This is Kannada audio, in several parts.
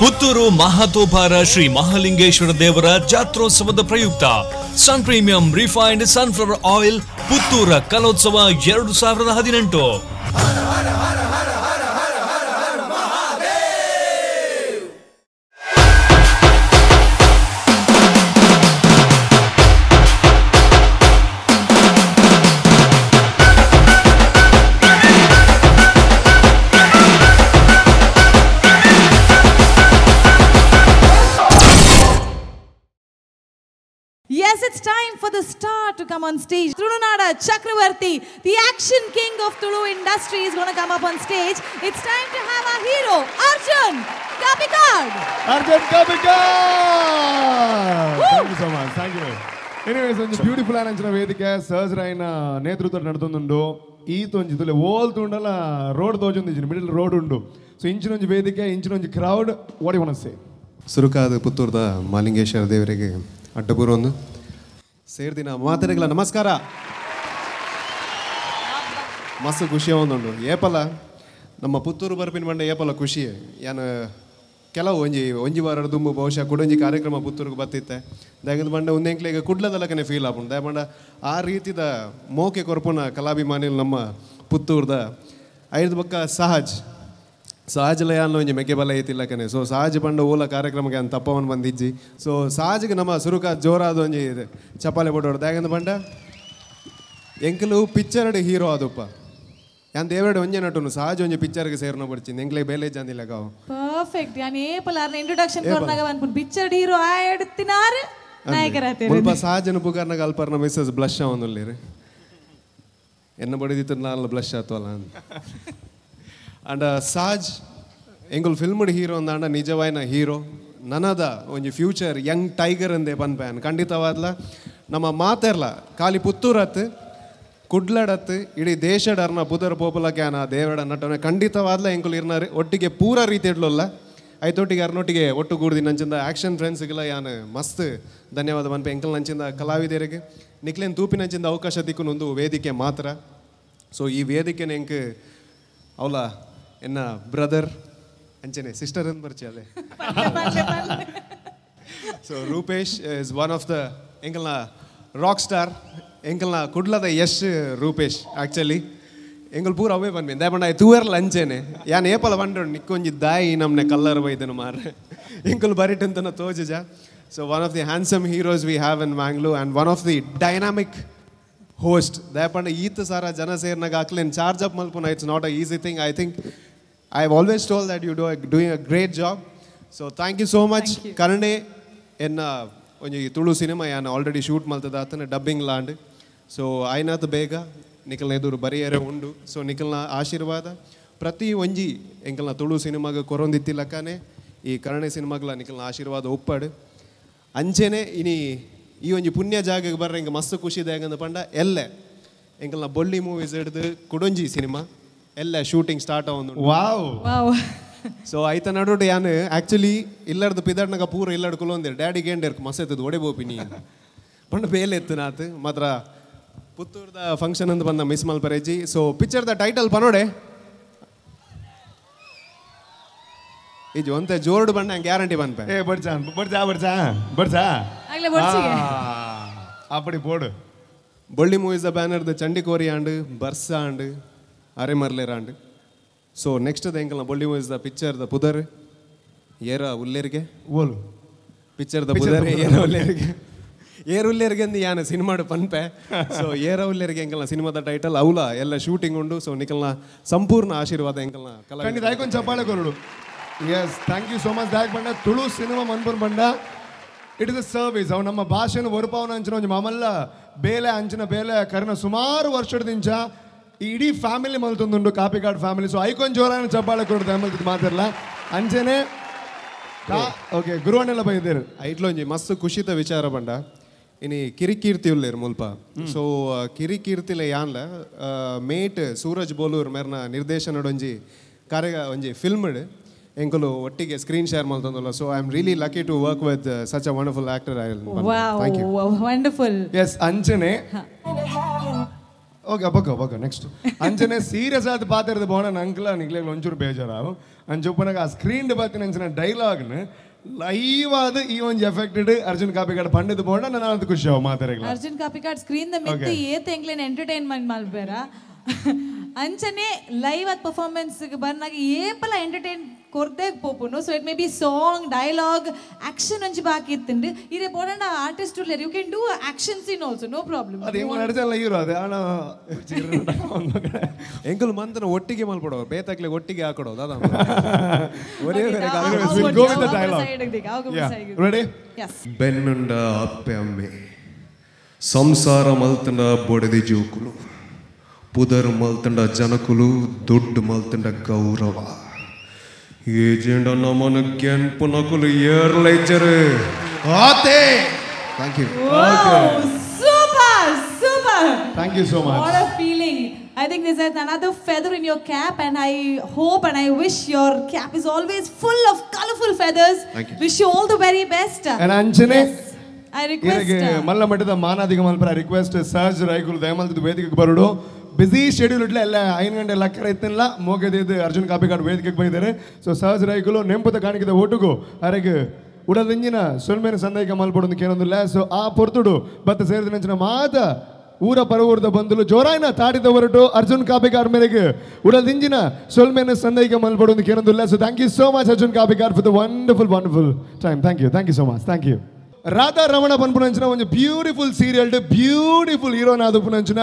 ಪುತ್ತೂರು ಮಹಾತೋಪಾರ ಶ್ರೀ ಮಹಾಲಿಂಗೇಶ್ವರ ದೇವರ ಜಾತ್ರೋತ್ಸವದ ಪ್ರಯುಕ್ತ ಸನ್ ಪ್ರೀಮಿಯಂ ರಿಫೈನ್ಡ್ ಸನ್ಫ್ಲವರ್ ಆಯಿಲ್ ಪುತ್ತೂರ ಕಲೋತ್ಸವ 2018. Yes, it's time for the star to come on stage. Tulunada Chakravarti, the action king of Tulu industry, is going to come up on stage. It's time to have our hero, Arjun Kapikad. Arjun Kapikad! Thank you so much. Thank you. Anyways, one beautiful ananchana vedike Sir's Raina ನೇತೃತ್ವ ನಡೆದುಂಡು ಈತೊಂಜಿ ತುಲೆ ಓಲ್ ತುಂಡಲ ರೋಡ್ ತೋಜೊಂದಿಜಿನ ಮಿಡಲ್ ರೋಡ್ ಉಂಡು. ಸೊ ಇಂಚಿನೊಂಜಿ ವೇದಿಕೆ ಇಂಚಿನೊಂಜಿ crowd. What you want to say? ಸುರುಕಾದ ಪುತ್ತೂರದ ಮಹಾಲಿಂಗೇಶ್ವರ ದೇವರಿಗೆ ಅಡ್ಡಪೂರ್ವೊಂದು ಸೇರ್ದಿನ ಮಾತರಿಗಳ ನಮಸ್ಕಾರ. ಮಸ್ತ್ ಖುಷಿ ಒಂದುಂಡು ಏಪಲ ನಮ್ಮ ಪುತ್ತೂರು ಬರ್ಪಿನ ಬಂಡ ಏಪಲ ಖುಷಿ ಏನು ಕೆಲವು ಒಂಜಿ ವಾರ ದುಂಬು ಬಹುಶಃ ಕುಡೊಂಜಿ ಕಾರ್ಯಕ್ರಮ ಪುತ್ತೂರಿಗೆ ಬತ್ತಿತ್ತೆ ದಯಗದ ಬಂಡ ಒಂದೆಂಕ್ಲೆಗೆ ಕುಡ್ಲದಲ್ಲಕನೆ ಫೀಲ್ ಆಪುಂಡು ದಯ ಬಂಡ ಆ ರೀತಿದ ಮೋಕೆ ಕೊರ್ಪುನ ಕಲಾಭಿಮಾನಿಗಳು ನಮ್ಮ ಪುತ್ತೂರ್ದ ಐದು ಬಕ್ಕ ಸಹಜಲಯ ಅನ್ನೋ ಒಂಜಿ ಮೆಕ್ಕೆ ಬಲ ಐತಿಲ್ಲಕನೆ. ಸೊ ಸಹಜ ಬಂಡ ಓಲ ಕಾರ್ಯಕ್ರಮಕ್ಕೆ ಅಂತ ತಪ್ಪವನ್ನು ಬಂದಿಜ್ಜಿ. ಸೊ ಸಹಜಗೆ ನಮ್ಮ ಸುರುಕ ಜೋರಾದ ಒಂಜಿ ಚಪಾಲೆ ಪಡೋಡು ದಾಗಂದ ಬಂಡ ಎಂಕಲು ಪಿಕ್ಚರ್ಡ್ ಹೀರೋ ಅದಪ್ಪ ಯಾನ್ ದೇವರಡು ಒಂಜೆ ನಟುನು ಸಹಜ ಒಂಜಿ ಪಿಕ್ಚರ್ಗೆ ಸೇರ್ನ ಪಡ್ಚಿಂದು ಎಂಕ್ಲೆ ಬೇಲೆ ಜಾಂದಿಲ್ಲ ಕಾವು ಪರ್ಫೆಕ್ಟ್ ಯಾನ್ ಏಪಲಾರ್ನ ಇಂಟ್ರೊಡಕ್ಷನ್ ಕೊರ್ನಾಗ ಬಂದ್ಬಿಟ್ಟು ಪಿಕ್ಚರ್ಡ್ ಹೀರೋ ಆಡ್ತಿನಾರೆ ನಾಯಕರಾತೆ ಮುಲ್ಪ ಸಹಜನ ಪುಕಾರ್ನಾಗ ಅಲ್ಪರ್ನ ಮಿಸ್ಸಸ್ ಬ್ಲಶ್ ಅವನುಲ್ಲಿರಿ ಎನ್ನ ಬಡಿದಿತ್ತು ನಾನು ಬ್ಲಶ್ ಆತವಲ್ಲ ಅಂತ. And Sahaj angle filmed hero ಅಂದ ನಿಜವಾಯಿನ ಹೀರೋ ನನದ ಒಂಜಿ ಫ್ಯೂಚರ್ ಯಂಗ್ ಟೈಗರ್ ಅಂದೇ ಪನ್ಪ್ಯಾನ್ ಖಂಡಿತವಾದ್ಲ ನಮ್ಮ ಮಾತೆರ್ಲ ಖಾಲಿ ಪುತ್ತೂರತ್ ಕುಡ್ಲಡತ್ ಇಡೀ ದೇಶಡರ್ನ ಪುದರ್ ಪೋಪಲಕ್ಯಾನ ದೇವಡ ನಟನೆ ಖಂಡಿತವಾದ್ಲ ಎಂಕುಲ್ ಇರ್ನಾರು ಒಟ್ಟಿಗೆ ಪೂರ ರೀತಿ ಇಡ್ಲಲ್ಲ ಐತೊಟ್ಟಿಗೆ ಅರ್ನೊಟ್ಟಿಗೆ ಒಟ್ಟುಗೂಡ್ದು ನಂಚಿಂದ ಆ್ಯಕ್ಷನ್ ಫ್ರೆಂಡ್ಸ್ಗೆಲ್ಲ ಯಾನು ಮಸ್ತ್ ಧನ್ಯವಾದ ಪನ್ಪೆ ಎಂಕಲ್ ನಂಚಿಂದ ಕಲಾವಿದರಿಗೆ ನಿಕ್ಲೇನು ತೂಪಿನಂಚಿಂದ ಅವಕಾಶ ದಿಕ್ಕುನೊಂದು ವೇದಿಕೆ ಮಾತ್ರ. ಸೊ ಈ ವೇದಿಕೆನ ಎಂಕ್ ಅವಳ ಎನ್ನ ಬ್ರದರ್ ಅಂಚನೆ ಸಿಸ್ಟರ್ ಅಂತ ಬರ್ಚಿ ಅಲ್ಲೇ. So Rupesh is one of the ಎಂಕಲ್ನ ರಾಕ್ ಸ್ಟಾರ್ ಎಂಕಲ್ನ ಕುಡ್ಲದ ಯಶ್ ರೂಪೇಶ್ ಆ್ಯಕ್ಚುಲಿ ಎಂಕಲ್ ಪೂರ ಅವೇ ಬಂದ್ಬಿ ದಯಪಂಡ ತೂವರ್ಲ ಅಂಚೆನೆ ಯಾನ್ ಏಪಲ ಬಂಡು ನಿಕ್ಕೊಂಜಿ ದಾಯಿ ನಮ್ಮನೆ ಕಲ್ಲರ್ ಬೈದನು ಮಾರ್ರೆ ಎಂಕಲ್ ಬರಿಟಂತನ ತೋಜಜ. So one of the handsome heroes we have in Mangalore and one of the dynamic host ದಯಪಂಡ ಈತ ಸಾರ ಜನ ಸೇರ್ನಾಗ ಹಾಕ್ಲೇನು ಚಾರ್ಜ್ ಅಪ್ ಮಲ್ಪುನ it's not a easy thing. I think I have always told that you doing a great job. So thank you so much. ಕನ್ನಡೆ ಎನ್ನ ಒಂಜಿ ತುಳು ಸಿನಿಮಾ ಯಾನ್ ಆಲ್ರೆಡಿ ಶೂಟ್ ಮಲ್ತದ ಆತನ ಡಬ್ಬಿಂಗ್ ಲಾಂಡ್. ಸೊ ಆಯ್ನಾತ್ ಬೇಗ ನಿಖಲ್ನ ಎದುರು ಬರಿಯರೆ ಉಂಡು. ಸೊ ನಿಖಲ್ನ ಆಶೀರ್ವಾದ ಪ್ರತಿ ಒಂಜಿ ಎಂಕಲ್ನ ತುಳು ಸಿನಿಮಾಗ ಕೊರೊಂದಿತ್ತಿಲ್ಲಕ್ಕನೆ ಈ ಕನ್ನಡ ಸಿನಿಮಾಗಳ ನಿಖಲ್ನ ಆಶೀರ್ವಾದ ಒಪ್ಪಾಡು ಅಂಚೆನೆ ಇನಿ ಈ ಒಂಜಿ ಪುಣ್ಯ ಜಾಗಕ್ಕೆ ಬರ್ರೆ ಎಂಗೆ ಮಸ್ತ್ ಖುಷಿ ಇದೆ ಹೆಂಗಂದ ಪಂಡ ಎಲ್ಲೆ ಎಂಕಲ್ನ ಬೊಳ್ಳಿ ಮೂವೀಸ್ ಹಿಡ್ದು ಕುಡೊಂಜಿ ಸಿನಿಮಾ ಎಲ್ಲ ಶೂಟಿಂಗ್ ಸ್ಟಾರ್ಟ್ ಆವೊಂದು. ವಾವ್. ಸೊ ಐತ ನಡೋಡು ಯಾನ್ ಆ್ಯಕ್ಚುಲಿ ಇಲ್ಲಡ್ದು ಪಿದಾಡ್ನಾಗ ಪೂರ ಇಲ್ಲಡ್ ಕುಲೊಂದಿರು ಡ್ಯಾಡಿ ಗೇಂಡರ್ ಮಸ್ತ್ ಒಡೆ ಬೋಪಿನಿ ಪಂಡ ಬೇಲೆ ಎತ್ತು ನಾತ್ ಮಾತ್ರ ಪುತ್ತೂರ್ದ ಫಂಕ್ಷನ್ ಅಂತ ಬಂದ ಮಿಸ್ ಮಲ್ಪರೇಜಿ. ಸೊ ಪಿಕ್ಚರ್ದ ಟೈಟಲ್ ಪನೋಡೆ ಇದು ಒಂತೆ ಜೋರ್ಡು ಬಂಡ ಗ್ಯಾರಂಟಿ ಬಂದ್ಪೆ ಏ ಬರ್ಜಾ ಅಪ್ಪಡಿ ಬೋರ್ಡು ಬೊಳ್ಳಿ ಮೂವೀಸ್ ದ ಬ್ಯಾನರ್ದು ಚಂಡಿಕೋರಿ ಆಂಡ್ ಬರ್ಸಾ ಆಂಡ್ ಅರೆ ಮರ್ಲೇರಾಂಡ್. ಸೊ ನೆಕ್ಸ್ಟ್ ಎಂಕಲ್ನ ಬೊಳ್ಳಿ ಮೂವೀಸ್ ದ ಪಿಕ್ಚರ್ ದ ಪುದರ್ ಏರ ಉಲ್ಲೇರಿಗೆ ಓಲು ಪಿಕ್ಚರ್ ದ ಪುದರ್ ಏರ ಉಲ್ಲೇರಿಗೆ ಏರ್ ಉಲ್ಲೇರಿಗೆ ಅಂದು ಯಾನು ಸಿನಿಮಾಡು ಪನ್ಪೆ. ಸೊ ಏರ ಉಲ್ಲೇರಿಗೆ ಎಂಕಲ್ನ ಸಿನಿಮಾದ ಟೈಟಲ್ ಅವಲ ಎಲ್ಲ ಶೂಟಿಂಗ್ ಉಂಡು. ಸೊ ನಿಖಲ್ನ ಸಂಪೂರ್ಣ ಆಶೀರ್ವಾದ ಎಂಕಲ್ನ ಕಲಾ ಖಂಡಿತ ಆಯ್ಕೊಂಡು ಚಪ್ಪಾಳೆ ಕೊರಡು. Yes thank you so much. ದಾಯಕ್ ಬಂಡ ತುಳು ಸಿನಿಮಾ ಮನ್ಪುರ್ ಬಂಡ ಇಟ್ ಇಸ್ ಅ ಸರ್ವಿಸ್ ಅವು ನಮ್ಮ ಭಾಷೆನ ಒರಪಾವನ ಅಂಚಿನ ಒಂಜಿ ಮಾಮಲ್ಲ ಬೇಲೆ ಅಂಚಿನ ಬೇಲೆ ಕರ್ನ ಸುಮಾರು ವರ್ಷದಿಂಚ ಇಡೀ ಫ್ಯಾಮಿಲಿ ಮಲ್ತೊಂದುಂಡು ಕಾಪಿಕಾಡ್ ಫ್ಯಾಮಿಲಿ. ಸೊ ಐಕೊಂಡ್ ಜೋರಾನ ಚಪ್ಪಾಳೆ ಕೊರಡು ದಯಮಲ್ತಿದ್ದು ಮಾತಿರಲ್ಲ ಅಂಚೆನೆ ಓಕೆ ಗುರುವಣ್ಣೆಲ್ಲ ಬೈದೇರು ಐಟ್ಲೊಂಜಿ ಮಸ್ತ್ ಖುಷಿತ ವಿಚಾರ ಬಂಡ ಇನಿ ಕಿರಿಕೀರ್ತಿ ಉಲ್ಲೇರು ಮುಲ್ಪ. ಸೊ ಕಿರಿಕೀರ್ತಿಲೆ ಯಾನ್ಲ ಮೇಟ್ ಸೂರಜ್ ಬೋಲೂರ್ ಮೇರ್ನ ನಿರ್ದೇಶನಡೊಂಜಿ ಒಂಜಿ ಫಿಲ್ಮ್ಡ್ ಎಂಕಲು ಒಟ್ಟಿಗೆ ಸ್ಕ್ರೀನ್ ಶೇರ್ ಮಾಡ್ತಂದಲ್ಲ. So I am really lucky to work with such a wonderful actor. Wonderful. Yes ಅಂಚನೆ ಓಕೆ ಅಬ್ಬಕ್ಕ ನೆಕ್ಸ್ಟ್ ಅಂಚನೆ ಸೀರಿಯಸ್ ಆದ ಪಾತ್ರದ ಬೋಣ ಅಂಕಲ ನಿಗ್ಲೆ ಒಂಚೂರು ಬೇಜಾರು ಅಂಚೊಪ್ಪನಾಗ ಆ ಸ್ಕ್ರೀನ್ ಬರ್ತೀನಿ ಅಂಚನೆ ಡೈಲಾಗ್ನ ಲೈವ್ ಆದ ಈ ಒಂದು ಎಫೆಕ್ಟೆಡ್ ಅರ್ಜುನ್ ಕಾಪಿಕಾಡ್ ಪಂಡಿತ ಬೋಣ ನಾನು ಅದು ಖುಷಿ ಅವ ಮಾತಾಡಲ್ಲ ಅರ್ಜುನ್ ಕಾಪಿಕಾಡ್ ಸ್ಕ್ರೀನ್ ದ ಮಿತ್ತಿ ಏತ ಎಂಗ್ಲೇನ್ ಎಂಟರ್ಟೈನ್ಮೆಂಟ್ ಮಾಡ್ಬೇರ ಅಂಚನೆ ಲೈವ್ ಆದ ಪರ್ಫಾರ್ಮೆನ್ಸ್ ಬರ್ನಾಗ ಏಪಲ ಎಂಟರ್ಟೈನ್ ಕೊರ್ದೆ ಪೋಪುನು so it may be song dialogue action ಒಂಚಿ ಬಾಕಿ ಇತ್ತಂಡು ಇರೆ ಬೋಡಂಡ artist you can do action scene also no problem ಅದು ಹೆಂಗ್ ನಡೆಸಲ್ಲ ಹೀರೋ ಅದು ಅಣ್ಣ ಎಂಕಲ್ ಮಂತನ ಒಟ್ಟಿಗೆ ಮಲ್ಪಡೋರು ಬೇತಕ್ಲೆ ಒಟ್ಟಿಗೆ ಹಾಕೊಡೋದು ಅದ ಒರೇ we'll go with the dialogue ready yes ಬೆನ್ನುಂಡ ಅಪ್ಪೆ ಅಮ್ಮೆ ಸಂಸಾರ ಮಲ್ತಂಡ ಬೊಡದಿ ಜೋಕುಲು ಪುದರ್ ಮಲ್ತಂಡ ಜನಕುಲು ದುಡ್ಡು ಮಲ್ತಂಡ ಗೌರವ ಏಜೆಂಡ ನಮನ ಕೆಂಪು ನಕುಲು ಏರ್ಲೈಚರು ಆತೆ thank you super thank you so much what a feeling I think this is another feather in your cap and I hope and I wish your cap is always full of colorful feathers. Wish you all the very best and anjane I request ಮಲ್ಲ ಮಟ್ಟದ ಮಾನಾದಿಗ ಮಲ್ಪರ ರಿಕ್ವೆಸ್ಟ್ ಸರ್ಜ್ ರೈಕುಲ್ ದಯಮಲ್ತದ ವೇದಿಕೆಗೆ ಬರೋಡು ಬಿಸಿ ಶೆಡ್ಯೂಲ್ ಇಟ್ಲೆ ಎಲ್ಲ 5 ಗಂಟೆ ಲಕ್ಕರ ಇತ್ತಲ್ಲ ಮೋಗದಿದ್ದು ಅರ್ಜುನ್ ಕಾಪಿಕಾಡ್ ವೇದಿಕೆಗೆ ಬಂದಿದ್ದಾರೆ ಸೊ ಸರ್ಜ್ ರೈಕುಲು ನೆಂಪದ ಕಾಣಿಕೆದ ಒಟ್ಟುಗು ಅರೆಗೆ ಉಡದಿಂಜಿನ ಸೊಲ್ಮೇನ ಸಂದೇಹ ಮಲ್ಪಡೊಂದು ಕೇಳೊಂದಿಲ್ಲ ಸೊ ಆ ಪೊರ್ತುಡು ಬತ್ತ ಸೇರಿದ ನಂಚಿನ ಮಾತ ಊರ ಪರವೂರದ ಬಂಧುಲು ಜೋರಾಯಿನ ತಾಡಿದ ಹೊರಟು ಅರ್ಜುನ್ ಕಾಪಿಕಾಡ್ ಮೇರೆಗೆ ಉಡದಿಂಜಿನ ಸೊಲ್ಮೇನ ಸಂದೇಹ ಮಲ್ಪಡೊಂದು ಕೇಳೊಂದಿಲ್ಲ so thank you so much Arjun Kapikad for the wonderful time thank you so much thank you Radha Ramana ಪನ್ಪುನಂಚಿನ ಒಂದು ಬ್ಯೂಟಿಫುಲ್ ಸೀರಿಯಲ್ ಬ್ಯೂಟಿಫುಲ್ ಹೀರೋನ ಆದುಪುನಂಚಿನ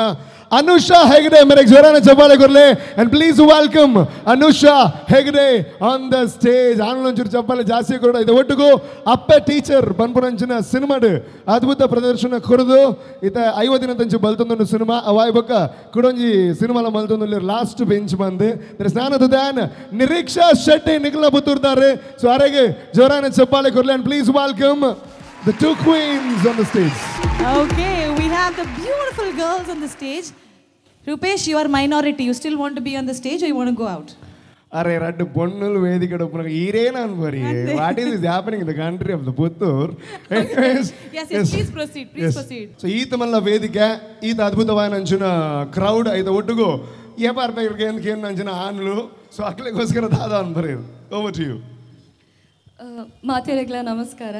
ಅನುಷಾ ಹೆಗ್ಡೆ ಮೇರೆಗೆ ಜೋರಾನ ಚಪ್ಪಾಳೆ ಕೊರ್ಲೆ and please welcome Anusha Hegde on the stage ಆನೊಂಚೂರು ಚಪ್ಪಾಳೆ ಜಾಸ್ತಿ ಕೊಡ ಇದು ಒಟ್ಟಿಗೂ ಅಪ್ಪೆ ಟೀಚರ್ ಪನ್ಪುನಂಚಿನ ಸಿನಿಮಾಡ್ ಅದ್ಭುತ ಪ್ರದರ್ಶನ ಕೊರದು ಇತ 50 ದಿನ ತಂಚು ಬಲ್ತೊಂದೊಂದು ಸಿನಿಮಾ ಅವಾಯ್ ಬೊಕ್ಕ ಕುಡೊಂಜಿ ಸಿನಿಮಾಲ ಮಲ್ತೊಂದು ಲಾಸ್ಟ್ ಬೆಂಚ್ ಬಂದು ಸ್ನಾನದ ದ್ಯಾನ್ ನಿರೀಕ್ಷಾ ಶೆಟ್ಟಿ ನಿಖಿಲ ಪುತ್ತೂರ್ತಾರೆ ಸೊ ಅರೆಗೆ ಜೋರಾನ ಚಪ್ಪಾಳೆ ಕೊರ್ಲೆ and please welcome the two queens on the stage. Okay, we have the beautiful girls on the stage. Rupesh, you are minority. You still want to be on the stage or you want to go out? Are reddu bonnulu vedikadu puna irena anvari. What is happening in the country of the Puttur? Anyways, yes, please proceed. Proceed. So ಈತಮಲ್ಲ ವೇದಿಕೆ ಈತ ಅದ್ಭುತವಾದ ಅಂಚಿನ ಕ್ರೌಡ್ ಐತ ಒಟ್ಟಿಗೂ ಏ ಪಾರ್ಪೆಗೆ ಏನು ಅಂಚಿನ ಆನ್ಲು ಸೊ ಅಕ್ಲೆಗೋಸ್ಕರ ದಾದ ಅನ್ಬರಿ ಓವರ್ ಟು ಯು ಮಾತೆರೆಗ್ಲ ನಮಸ್ಕಾರ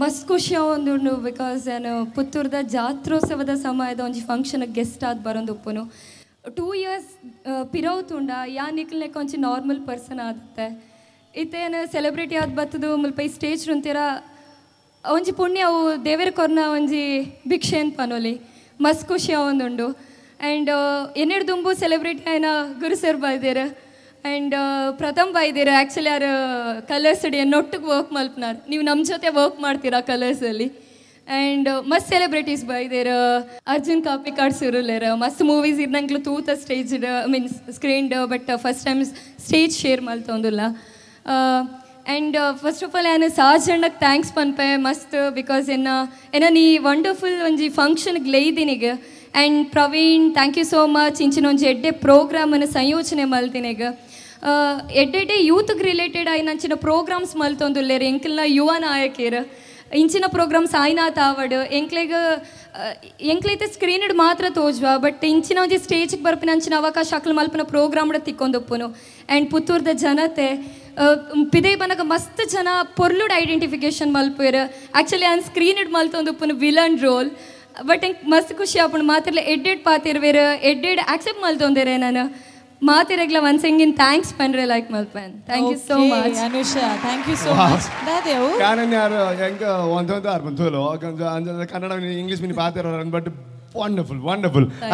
ಮಸ್ತ್ ಖುಷಿ ಒಂದು ಬಿಕಾಸ್ ನಾನು ಪುತ್ತೂರ್ದ ಜಾತ್ರೋತ್ಸವದ ಸಮಯದ ಒಂಜಿ ಫಂಕ್ಷನ್ಗೆ ಗೆಸ್ಟ್ ಆದ್ ಬರೋದು ಉಪ್ಪುನು 2 years ಪಿರೌತುಂಡ ಯಾ ನಿಕ್ಲೆಕ್ಕ ಒಂಚಿ ನಾರ್ಮಲ್ ಪರ್ಸನ್ ಆದತ್ತೆ ಇತ್ತೇನು ಸೆಲೆಬ್ರಿಟಿ ಆದ್ ಬತ್ತದು ಮುಲ್ಪ ಈ ಸ್ಟೇಜ್ ರುಂತೀರ ಒಂಜಿ ಪುಣ್ಯ ಅವು ದೇವರ ಕೊರ್ನ ಒಂಜಿ ಭಿಕ್ಷೆ ಅಂತ ಪನೋಲಿ ಮಸ್ತ್ ಖುಷಿ ಒಂದುಂಡು ಆ್ಯಂಡ್ ಎನ್ನೆರಡು ದುಂಬು ಸೆಲೆಬ್ರಿಟಿ ಆಯ್ನ ಗುರು ಸರ್ ಬೈದೇರ ಆ್ಯಂಡ್ ಪ್ರಥಮ್ ಬೈದಿರ ಆ್ಯಕ್ಚುಲಿ ಯಾರು ಕಲರ್ಸ್ ಅಡಿ ನೊಟ್ಟಿಗೆ ವರ್ಕ್ ಮಲ್ಪನಾರು ನೀವು ನಮ್ಮ ಜೊತೆ ವರ್ಕ್ ಮಾಡ್ತೀರಾ ಕಲರ್ಸಲ್ಲಿ ಆ್ಯಂಡ್ ಮಸ್ತ್ ಸೆಲೆಬ್ರಿಟೀಸ್ ಬೈದಿರ ಅರ್ಜುನ್ ಕಾಪಿಕಾಡ್ ಸುರುಲೇರ ಮಸ್ತ್ ಮೂವೀಸ್ ಇದ್ದಂಗ್ಲು ತೂತ ಸ್ಟೇಜ್ ಮೀನ್ಸ್ ಸ್ಕ್ರೀನ್ಡ್ but first time stage share ಮಲ್ತೊಂದಿಲ್ಲ ಆ್ಯಂಡ್ ಫಸ್ಟ್ ಆಫ್ ಆಲ್ ನಾನು ಸಾಜಣ್ಣಕ್ಕೆ ಥ್ಯಾಂಕ್ಸ್ ಪನ್ಪೆ ಮಸ್ತ್ ಬಿಕಾಸ್ ಎನ್ನ ನೀ ವಂಡರ್ಫುಲ್ ಒಂಜಿ ಫಂಕ್ಷನ್ಗೆ ಲೇದಿನಿಗೆ and Praveen thank you so much ಇಂಚಿನ ಒಂಜಿ ಎಡ್ಡೆ ಪ್ರೋಗ್ರಾಮನ್ನು ಸಂಯೋಜನೆ ಮಲ್ತಿನಿಗ ಎಡ್ಡೆಡ್ಡೆ ಯೂತ್ಗೆ ರಿಲೇಟೆಡ್ ಆಯ್ನಂಚಿನ ಪ್ರೋಗ್ರಾಮ್ಸ್ ಮಲ್ತೊಂದುಲ್ಲೇರು ಎಂಕ್ಲನ ಯುವ ನಾಯಕಿಯರು ಇಂಚಿನ ಪ್ರೋಗ್ರಾಮ್ಸ್ ಆಯ್ನಾತ್ ಆವಡ್ ಎಂಕ್ಲೈತೆ ಸ್ಕ್ರೀನ್ಡ್ ಮಾತ್ರ ತೋಜ್ವಾ ಬಟ್ ಇಂಚಿನ ಒಂಜಿ ಸ್ಟೇಜ್ಗೆ ಬರ್ಪಿನ ಅಂಚಿನ ಅವಕಾಶ ಅಕ್ಲು ಮಲ್ಪನ ಪ್ರೋಗ್ರಾಮ್ಡ ತಿಕ್ಕೊಂದೊಪ್ಪುನು ಆ್ಯಂಡ್ ಪುತ್ತೂರ್ದ ಜನತೆ ಪಿದೇ ಬನಗ ಮಸ್ತ್ ಜನ ಪೊರ್ಲುಡ್ ಐಡೆಂಟಿಫಿಕೇಶನ್ ಮಲ್ಪೇರು ಆ್ಯಕ್ಚುಲಿ ಆನ್ ಸ್ಕ್ರೀನ್ಡ್ ಮಲ್ತೊಂದೊಪ್ಪುನು ವಿಲನ್ ರೋಲ್ ಬಟ್ ಹೆಂಗೆ ಮಸ್ತ್ ಖುಷಿ ಆಪುಂಡು ಮಾತಿರ್ಲೆ ಎಡ್ಡೆಡ್ ಪಾತಿರ್ವೇರು ಎಡ್ಡೆಡ್ ಆಕ್ಸೆಪ್ಟ್ ಮಲ್ತೊಂದೇರೆ ನಾನು ಮಾತಿರಗ್ಲ ಒನ್ಸ್ ಹೆಂಗಿನ ಥ್ಯಾಂಕ್ಸ್ ಪನ್ರೆ ಲೈಕ್ ಮಲ್ಪನ್ thank you so much Anusha thank you so much ದಾದೇವು ಕಾರಣ ಯಾರು ಹೆಂಗೆ ಒಂದೊಂದು ಆರು ಬಂತು ಕನ್ನಡ ಇಂಗ್ಲೀಷ್ ಮೀನಿ ಪಾತಿರೋ ಬಟ್ ವಂಡರ್ಫುಲ್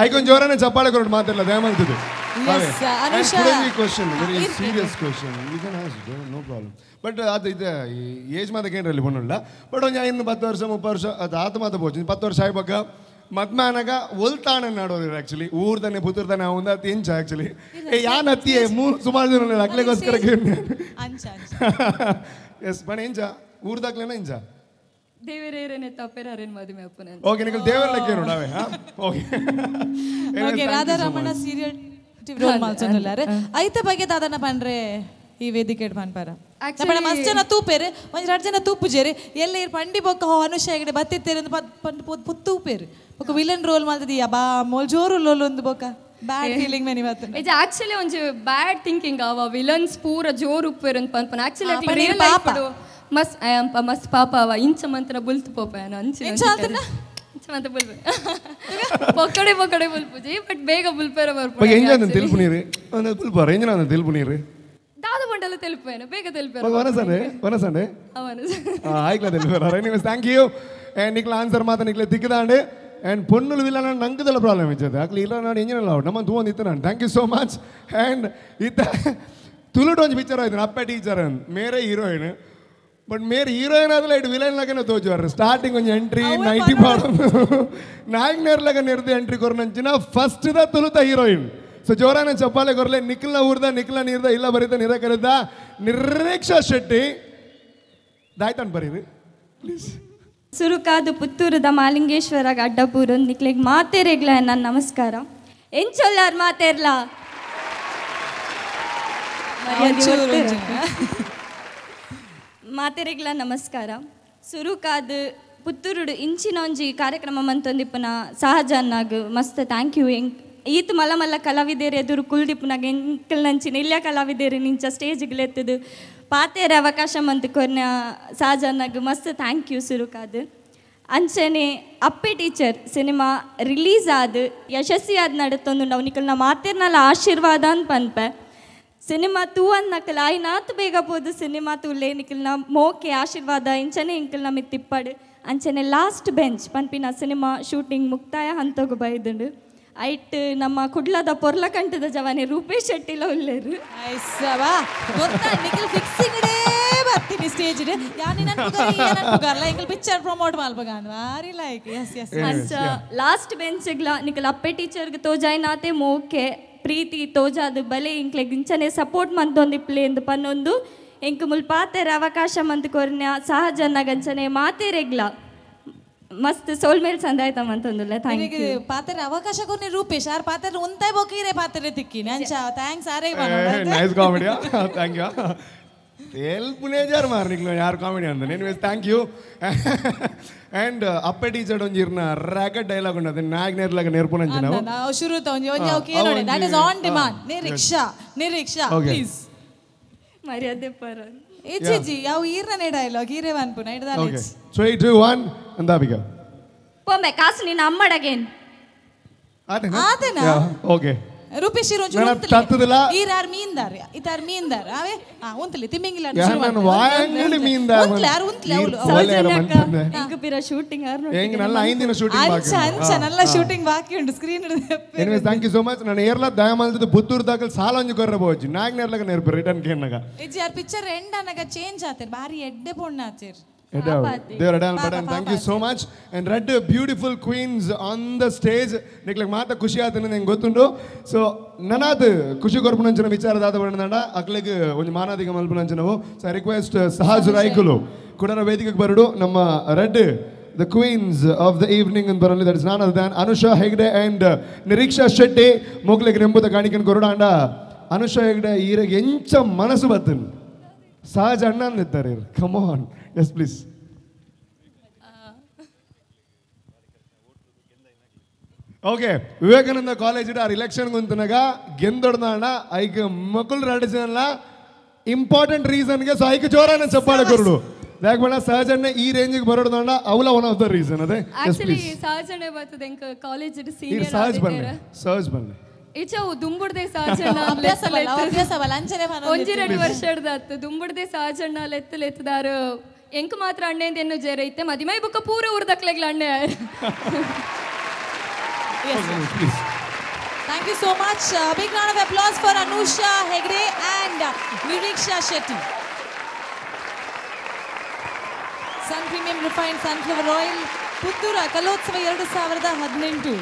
ಐಕೊಂದು ಜೋರನೆ ಚಪ್ಪಾಳೆ ಕೊರಡು ಮಾತಿರಲ್ಲ ದಯಮಾಡ್ತಿದ್ದು question very serious question you can ask no problem but ಅದು ಇದೆ ಏಜ್ ಮಾತಕ್ಕೇನ್ರಲ್ಲಿ ಬಂದಿಲ್ಲ ಬಟ್ ಒಂದು ಇನ್ನು 10 ವರ್ಷ 30 ವರ್ಷ ಅದು ಆತ ಮಾತ ಪೋಚು 10 ವರ್ಷ ಆಯ್ಬಾಗ ಮದ್ಮಾನಾಗ ಒಲ್ತಾಣ ನಾಡೋದು ಆ್ಯಕ್ಚುಲಿ ಊರ್ದಾನೆ ಪುತ್ತೂರ್ದಾನೆ ಅವಂದ ಅತಿ ಇಂಚ ಆ್ಯಕ್ಚುಲಿ ಯಾನ್ ಅತ್ತಿಯೇ ಸುಮಾರು ಜನ ಅಕ್ಲೆಗೋಸ್ಕರ ಎಸ್ ಬಣ ಇಂಚ ಊರ್ದಾಗ್ಲೇನ ಇಂಚ ದೇವರೇರನೆ ತಪ್ಪೇರೇನ್ ಮದುವೆ ಅಪ್ಪನ ಓಕೆ ನಿಖಲ್ ದೇವರಲ್ಲಕ್ಕೆ ನೋಡವೆ okay Radha Ramana serial role ಮಾಡ್ಸೋದಿಲ್ಲಾರೆ ಐತ ಬಗ್ಗೆ ದಾದನ ಪನ್ರೆ ಈ ವೇದಿಕೆ ಪನ್ಪಾರ ನಮ್ಮಡ ಮಸ್ತ್ ಜನ ತೂಪೇರು ಒಂಜಿ 2 ಜನ ತೂಪುಜೇರು ಎಲ್ಲ ಇರ್ ಪಂಡಿ ಬೊಕ್ಕ ಅನುಷ ಹೆಗಡೆ ಬತ್ತಿತ್ತೇರು ತೂಪೇರು ಬೊಕ್ಕ ವಿಲನ್ ರೋಲ್ ಮಾಡ್ತಿದೀಯ ಬಾ ಮೋಲ್ ಜೋರು ಲೋಲ್ ಒಂದು ಬೊಕ್ಕ ಬ್ಯಾಡ್ ಫೀಲಿಂಗ್ ಮೆನಿ ಮಾತು ಇದು ಆಕ್ಚುಲಿ ಒಂಜಿ ಬ್ಯಾಡ್ ಥಿಂಕಿಂಗ್ ಅವ ವಿಲನ್ಸ್ ಪೂರ ಜೋರು ಉಪ್ಪೇರು ಅಂತ ಪನ್ಪನ ಆಕ್ಚುಲಿ ರಿಯಲ್ ಲೈಫ್ ಮಸ್ತ್ ಮಸ್ತ್ ಪಾಪ ಅವ ಇಂಚ ಮಂತ್ರ ಬುಲ್ತು ಪೋಪ ಅಂಚೆ ಇಂಚ ಮಂತ್ರ ಬುಲ್ಪೆ ಪೊಕ್ಕಡೆ ಬುಲ್ಪುಜಿ ಬಟ್ ಬೇಗ ಬುಲ್ಪೇರ ಬರ್ಪು ಎಂಜಾನ తెలుపు ನೀರು ಒಂದು ಬುಲ್ಪರ ಎಂಜಾನ తెలుపు ನೀರು ದಾದ ಬಂಡಲ తెలుಪೇನು ಬೇಗ తెలుಪೇರು ವನಸಂಡೆ ಆಯ್ಕಲ తెలుపేరా ఎనీవేస్ థాంక్ యూ అండ్ నికల ఆన్సర్ మాత్రం నికల దిక్కుదాండి అండ్ పొన్నులు విల్లాన నంకుదల ప్రాబ్లం ఇచ్చది అక్కడ ఇలా నాడు ఎంజాన్ లావు ನಮ್ಮ ತೂ ಒಂದು ಇತ್ತನ thank you so much and ಇತ್ತ ತುಳುಡ್ ಒಂದು ಪಿಕ್ಚರ್ ಆಯ್ತು ಅಪ್ಪ ಟೀಚರ್ ಮೇರೆ ಹೀರೋಯಿನ್ ಬಟ್ ಮೇರೆ ಹೀರೋಯಿನ್ ಆದಲ್ಲ ಇಟ್ಟು ವಿಲನ್ ಲಗನೆ ತೋಜುವಾರ ಸ್ಟಾರ್ಟಿಂಗ್ ಒಂದು ಎಂಟ್ರಿ ನೈಟಿ ಮಾಡೋದು ನಾಯಕ್ ನೇರ್ಲಗ ನಿರ್ದು ಎಂಟ್ರಿ ಕೊರ್ನಂಚಿನ ಫಸ್ಟ್ ದ ತುಳುತ ಹೀರೋಯಿನ್ ಸೊ ಜೋರಾನ ಚಪ್ಪಾಲೆ ಕೊರ್ಲೆ ನಿಖಿಲ್ನ ಊರ್ದ ನಿಖಿಲ್ನ ನೀರ್ದ ಇಲ್ಲ ಬರೀತ ನಿರ ಕರೆದ ನಿರೀಕ್ಷಾ ಶೆಟ್ಟಿ ದಾಯ್ತಾನ್ ಬರೀರಿ ಪ್ಲೀಸ್ ಸುರುಕಾದು ಪುತ್ತೂರದ ಮಾಲಿಂಗೇಶ್ವರ ಅಡ್ಡಪೂರು ನಿಕ್ಲೆಗ್ ಮಾತೇರೆಗ್ಲ ನನ್ನ ನಮಸ್ಕಾರ ಎಂಚೊಲ್ಲಾರ್ ಮಾತೇರ್ಲ ಮಾತೇರೆಗ್ಲ ನಮಸ್ಕಾರ ಸುರುಕಾದು ಪುತ್ತೂರುಡು ಇಂಚಿನ ಒಂಜಿ ಕಾರ್ಯಕ್ರಮ ಮಂತೊಂದಿಪ್ಪನ ಸಹಜನ್ನಾಗ್ ಮಸ್ತ್ ಥ್ಯಾಂಕ್ ಯು ಈತ್ ಮಲ್ಲ ಮಲ್ಲ ಕಲಾವಿದೇರು ಎದುರು ಕುಲ್ದಿಪ್ಪನಾಗ ಎಂಕಲ್ ನಂಚಿನ ಇಲ್ಯ ಕಲಾವಿದೇರು ನಿಂಚ ಸ್ಟೇಜಿಗೆ ಎತ್ತದು ಪಾತೇರೆ ಅವಕಾಶ ಮಂತ್ ಕೊರ್ನ ಸಹಜನ್ನಾಗ ಮಸ್ತ್ ಥ್ಯಾಂಕ್ ಯು ಸುರುಕಾದು ಅಂಚನೆ ಅಪ್ಪೆ ಟೀಚರ್ ಸಿನಿಮಾ ರಿಲೀಸ್ ಆದ ಯಶಸ್ವಿ ಆದ ನಡುತ್ತೊಂದು ನಾವು ನಿಕಲ್ನ ಮಾತೇರ್ನಲ್ಲ ಆಶೀರ್ವಾದ ಅಂತ ಪನ್ಪೆ ಸಿನಿಮಾ ತೂ ಅನ್ನಕಲ್ಲ ಐನಾತ್ ಬೇಗ ಪೋದು ಸಿನಿಮಾ ತೂಲೆ ನಿಕಲ್ನ ಮೋಕೆ ಆಶೀರ್ವಾದ ಇಂಚನೆ ಇಂಕಲ್ನ ಮಿತ್ತಿಪ್ಪಡು ಅಂಚನೆ ಲಾಸ್ಟ್ ಬೆಂಚ್ ಪನ್ಪಿನ ಸಿನಿಮಾ ಶೂಟಿಂಗ್ ಮುಕ್ತಾಯ ಹಂತೋಗು ಬೈದುಂಡು ಐಟ್ ನಮ್ಮ ಕುಡ್ಲದ ಪೊರ್ಲ ಕಂಠದ ಜವಾನೆ ರೂಪೇಶ್ ಶೆಟ್ಟಿಲ ಉಲ್ಲೇರು ಗೊತ್ತಾ ನಿಖಿಲ್ ಫಿಕ್ಸಿಂಗ್ ಡೇ ಬರ್ತೀನಿ ಸ್ಟೇಜ್ ಯಾನಿ ನನ್ಪುಗಾರಲ್ಲ ಎಂಕಲ್ ಪಿಕ್ಚರ್ ಪ್ರಮೋಟ್ ಮಾಡ್ಬಗಾನ್ ವಾರಿ ಲೈಕ್ ಎಸ್ ಎಸ್ ಅಂಚ ಲಾಸ್ಟ್ ಬೆಂಚ್ಗ್ಲ ನಿಖಲ್ ಅಪ್ಪೆ ಟೀಚರ್ಗೆ ತೋಜಾಯ್ನಾತೆ ಮೋಕೆ ಪ್ರೀತಿ ತೋಜಾದು ಬಲೆ ಇಂಕ್ಲೆಗ್ ಇಂಚನೆ ಸಪೋರ್ಟ್ ಮಂತೊಂದಿಪ್ಲೆ ಎಂದು ಪನ್ನೊಂದು ಎಂಕ್ ಮುಲ್ ಪಾತೆರ ಅವಕಾಶ ಮಂತ್ ಕೊರ್ನ್ಯ ಸಹಜನ್ನಗಂಚನೆ ಮಾತೇರೆಗ್ಲ ಮಸ್ತ್ ಸೋಲ್ಮೇಲ್ ಸಂದಾಯ್ತ ಮಂತೊಂದುಲ್ಲ ಥ್ಯಾಂಕ್ ಯು ಪಾತೆರ ಅವಕಾಶ ಕೊರ್ನೆ ರೂಪೇಶ್ ಆರ್ ಪಾತೆರ ಉಂತಾಯ್ ಬೋಕಿರೆ ಪಾತೆರೆ ತಿಕ್ಕಿನಿ ಅಂಚ ಥ್ಯಾಂಕ್ಸ್ ಆರೇ nice comedy thank you help ನೇಜರ್ ಮಾರ್ನಿಕ್ಲು ಯಾರು ಕಾಮಿಡಿ ಅಂತ ಎನಿವೇಸ್ ಥ್ಯಾಂಕ್ ಯು ಅಂಡ್ ಅಪ್ಪೆ ಟೀಚರ್ ಒಂಜಿರ್ನ ರ್ಯಾಕೆಟ್ ಡೈಲಾಗ್ ಉಂಟು ನಾಯಕ್ ನೇರ್ಲಾಗ ನೇರ್ಪುನಂಚಿ ನಾವು ಶುರು ಒಂಜಿ ಕೇಳೋಣ that is on demand Nireeksha please ಮರ್ಯಾದೆ ಪರ ಏಜಿ ಯಾವ ಈರ್ನೇ ಡೈಲಾಗ್ ಈರೇ ಅನ್ಪುನ ಇಡದ ಓಕೆ 3 2 1 ಅಂದಾಬಿಗ ಪೊಮ್ಮೆ ಕಾಸು ನಿನ್ನ ಅಮ್ಮಡಗೇನ್ ಆತೇನಾ ಓಕೆ ರೂಪೇಶ್ ತತ್ತದಲ್ಲ ಈರಾರ್ ಮೀನ್ದಾರ್ ಇತಾರ್ ಮೀನ್ದಾರ್ ಅವೇ ಉಂತಲಿ ತಿಮ್ಮಿಂಗಿಲ್ಲ ನಾನು ವಾಯಂಗಲಿ ಮೀನ್ದಾರ್ ಯಾರು ಉಂತಲಿ ಇಂಕ ಪಿರ ಶೂಟಿಂಗ್ ಆರ್ನು ಹೆಂಗ್ ನಲ್ಲ 5 ದಿನ ಶೂಟಿಂಗ್ ಬಾಕಿ ಅಂಚ ನಲ್ಲ ಶೂಟಿಂಗ್ ಬಾಕಿ ಉಂಟು screen anyways thank you so much ನಾನು ಏರ್ಲ ದಯಮಾಲ್ದು ಪುತ್ತೂರು ದಾಖಲ್ ಸಾಲ ಒಂಜಿ ಕೊರ್ರ ಬೋಜಿ ನಾಯಕ್ ನೇರ್ಲಗ ನೇರ್ಪು ರಿಟರ್ನ್ ಕೇನ್ನಗ ಇಜಿ ಯಾರ್ ಪಿಕ್ಚರ್ ಎಂಡ್ ಅನ್ನಗ ಚೇಂಜ್ ಆತೇರ್ ಬಾರಿ ಎಡ್ಡೆ ಪೊಣ್ಣ ಆಚೇರ್ ದೇವರ ಅಡಾಲ್ ಬಡನ್ thank you so much and red beautiful queens on the stage ನಿಕ್ಲಕ್ ಮಾತ ಖುಷಿ ಆತನ ನಂಗೆ ಗೊತ್ತುಂಟು ಸೊ ನನಾದ್ ಖುಷಿ ಕೊರ್ಪುನಂಚಿನ ವಿಚಾರದಾದ ಬಣ್ಣದ ಅಕ್ಲಿಗೆ ಒಂದು ಮಾನಾದಿಗ ಮಲ್ಪುನಂಚಿನವು ಸೊ ರಿಕ್ವೆಸ್ಟ್ ಸಹಜ್ ರಾಯ್ಕುಲು ಕೂಡ ವೇದಿಕೆಗೆ ಬರಡು ನಮ್ಮ red the queens of the evening ಅಂತ ಬರಲಿ that is none other than Anusha Hegde and Nireeksha Shetty ಮೊಗ್ಲಿಗೆ ನೆಂಬುದ ಕಾಣಿಕೆನ್ ಕೊರಡ ಅಂಡ ಅನುಷಾ ಹೆಗ್ಡೆ ಈರೆಗೆ ಎಂಚ ಮನಸ್ಸು ಬತ್ತನ್ ಸಹಜ ಅಣ್ಣ ಅಂದಿದ್ದಾರೆ come on yes please okay Vivekananda college election ಗುಂತನಾಗ ಗೆಂದೊಡ್ದಾಣ ಐಕ್ ಮಕ್ಕಳು ರಡಿಸಲ್ಲ ಇಂಪಾರ್ಟೆಂಟ್ ರೀಸನ್ಗೆ ಸೊ ಐಕ್ ಜೋರಾನ ಚಪ್ಪಾಳೆ ಕೊರಡು ಯಾಕೆ ಬೇಡ ಸಹಜಣ್ಣ ಈ ರೇಂಜಿಗೆ ಬರೋಡ್ದಾಣ ಅವಲ ಒನ್ ಆಫ್ ದ ರೀಸನ್ ಅದೇ ಆಕ್ಚುಲಿ ಸಹಜನೆ ಬರ್ತದೆ ಎಂಕ ಕಾಲೇಜ್ ಸೀನಿಯರ್ ಸಹಜ್ ಬನ್ನಿ ಇಚವು ದುಂಬುಡ್ದೆ ಸಹಜಣ್ಣ ಒಂಜಿ 2 ವರ್ಷಡ್ದಾತು ದುಂಬುಡ್ದೆ ಸಹಜಣ್ಣ ಲೆತ್ತದಾರು ಎಂಕ್ ಮಾತ್ರ ಅಣ್ಣೆಂದು ಎನ್ನು ಜೇರ ಇತ್ತೆ ಮದಿಮೈ ಬುಕ್ಕ ಪೂರ ಊರ್ದಕ್ಲೆಗ್ಲ ಅಣ್ಣೆ Thank you so much. Big round of applause for Anusha Hegde and Niriksha Shetty. Sun Premium Refined Sunflower Oil, Puttura Kalotsava 2018.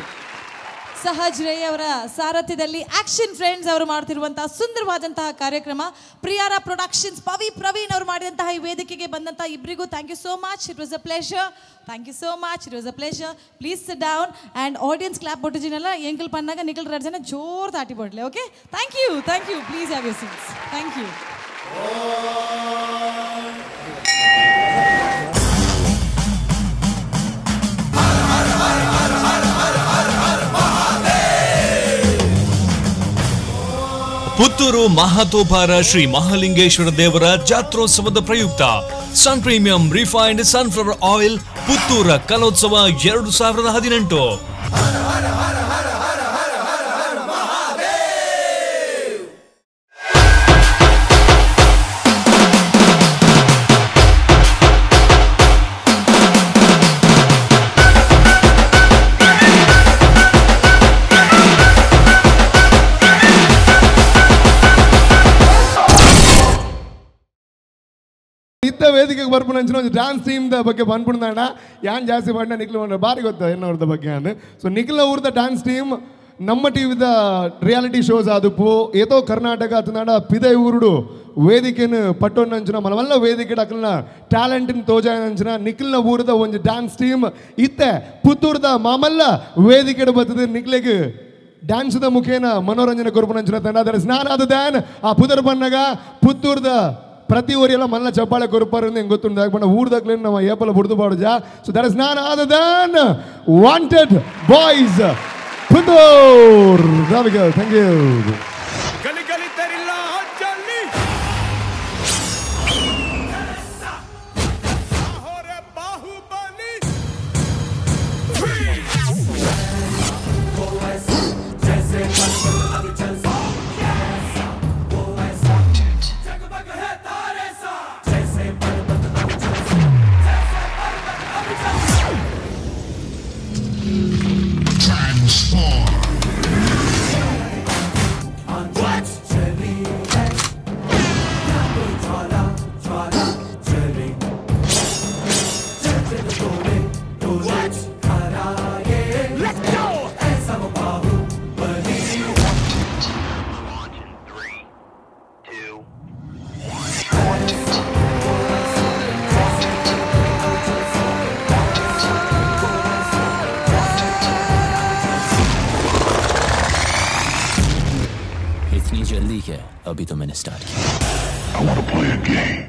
Sahaj Rai ಅವರ ಸಾರಥ್ಯದಲ್ಲಿ ಆಕ್ಷನ್ ಫ್ರೆಂಡ್ಸ್ ಅವರು ಮಾಡ್ತಿರುವಂತಹ ಸುಂದರವಾದಂತಹ ಕಾರ್ಯಕ್ರಮ ಪ್ರಿಯಾರ ಪ್ರೊಡಕ್ಷನ್ಸ್ ಪವಿ ಪ್ರವೀಣ್ ಅವರು ಮಾಡಿದಂತಹ ಈ ವೇದಿಕೆಗೆ ಬಂದಂತಹ ಇಬ್ಬರಿಗೂ thank you so much it was a pleasure thank you so much it was a pleasure please sit down and audience clap ಬೊಟ್ಟಿಜಿನೆಲ್ಲ ಎಂಕಲ್ ಪನ್ನಾಗ ನಿಖಲ್ 2 ಜನ ಜೋರ್ ತಾಟಿ ಬಡ್ಲೆ okay thank you please have you seats thank you Puttur ಮಹಾತೋಪಾರ ಶ್ರೀ ಮಹಾಲಿಂಗೇಶ್ವರ ದೇವರ ಜಾತ್ರೋತ್ಸವದ ಪ್ರಯುಕ್ತ ಸನ್ ಪ್ರೀಮಿಯಂ ರಿಫೈನ್ಡ್ ಸನ್ಫ್ಲವರ್ ಆಯಿಲ್ ಪುತ್ತೂರ ಕಲೋತ್ಸವ 2018. ವೇದಿಕೆಗೆ ಬರ್ಪುಣ ಒಂದು ಡ್ಯಾನ್ಸ್ ಟೀಮ್ದ ಬಗ್ಗೆ ಬಂದ್ಬಿಡ್ದಾಣ ಯಾನ್ ಜಾಸ್ತಿ ಬಂಡ ನಿಖಿಲ್ ಬಂಡ ಬಾರಿ ಗೊತ್ತ ಎನ್ನವ್ರದ ಬಗ್ಗೆ ಅಂದು. ಸೊ ನಿಖಿಲ್ ಅವ್ರದ ಡ್ಯಾನ್ಸ್ ಟೀಮ್ ನಮ್ಮ ಟಿವಿದ ರಿಯಾಲಿಟಿ ಶೋಸ್ ಆದುಪ್ಪು ಏತೋ ಕರ್ನಾಟಕ ಅತನಾಡ ಪಿದೆ ಊರುಡು ವೇದಿಕೆನ ಪಟ್ಟೊನ್ನಂಚಿನ ಮನವಲ್ಲ ವೇದಿಕೆ ಅಕಲ್ನ ಟ್ಯಾಲೆಂಟಿನ ತೋಜಾಯಂಚಿನ ನಿಖಿಲ್ನ ಊರದ ಒಂದು ಡ್ಯಾನ್ಸ್ ಟೀಮ್ ಇತ್ತೆ ಪುತ್ತೂರ್ದ ಮಾಮಲ್ಲ ವೇದಿಕೆ ಬರ್ತದೆ ನಿಖಿಲಿಗೆ ಡ್ಯಾನ್ಸ್ದ ಮುಖೇನ ಮನೋರಂಜನೆ ಕೊರ್ಪುನಂಚಿನ ತಂಡ ಅದರ ಸ್ನಾನಾದ ದ್ಯಾನ್ ಆ ಪುದರ್ ಬನ್ನಗ ಪುತ್ತೂರ್ದ ಪ್ರತಿ ಊರೆಲ್ಲ ಮಲ್ಲ ಚಪ್ಪಾಳೆ ಕೊರಪಾರ ಹೆಂಗೆ ಗೊತ್ತುಂಟು ಯಾಕೆ ಊರ್ದಾಗ್ಲೇ ನಾವು ಏಪಲ್ಲ ಬುಡ್ದು ಬಾಡುಜ. ಸೊ ದಟ್ ಇಸ್ ನಾನ್ ಆದ ದನ್ wanted boys Puttur. Thank you. जल्दी क्या, अभी तो मैंने स्टार्ट किया। I want to play a game.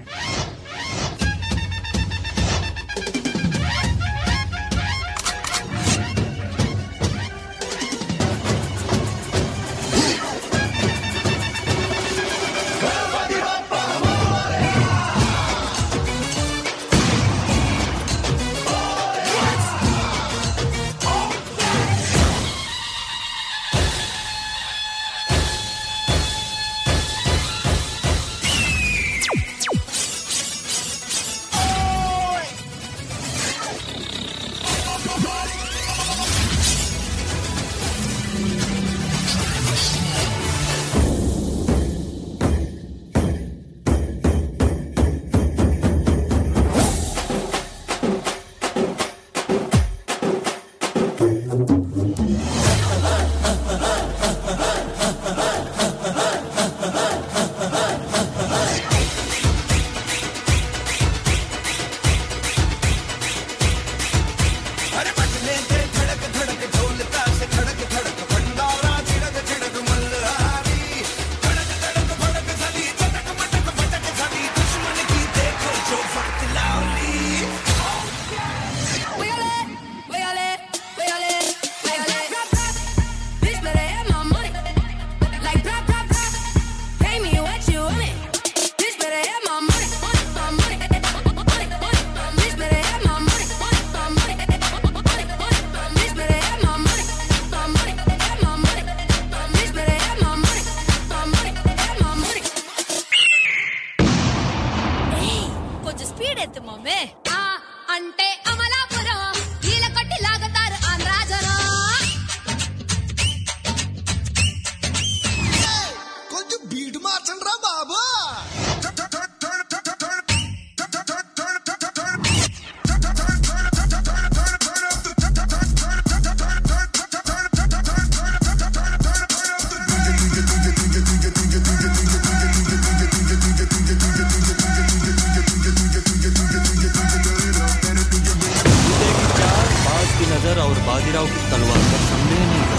और बाजीराव की तलवार का संदेह नहीं था,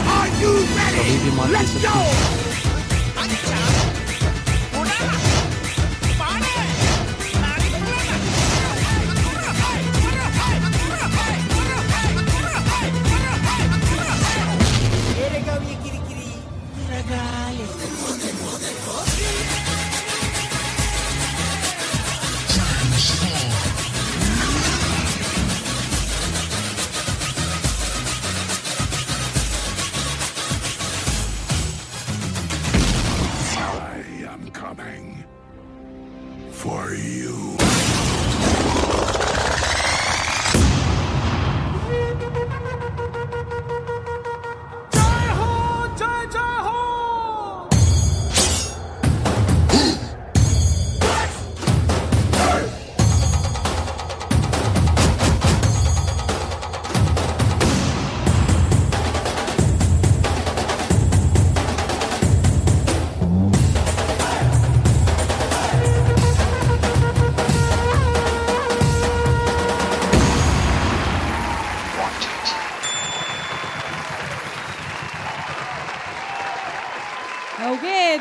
कभी भी मार दे सकती।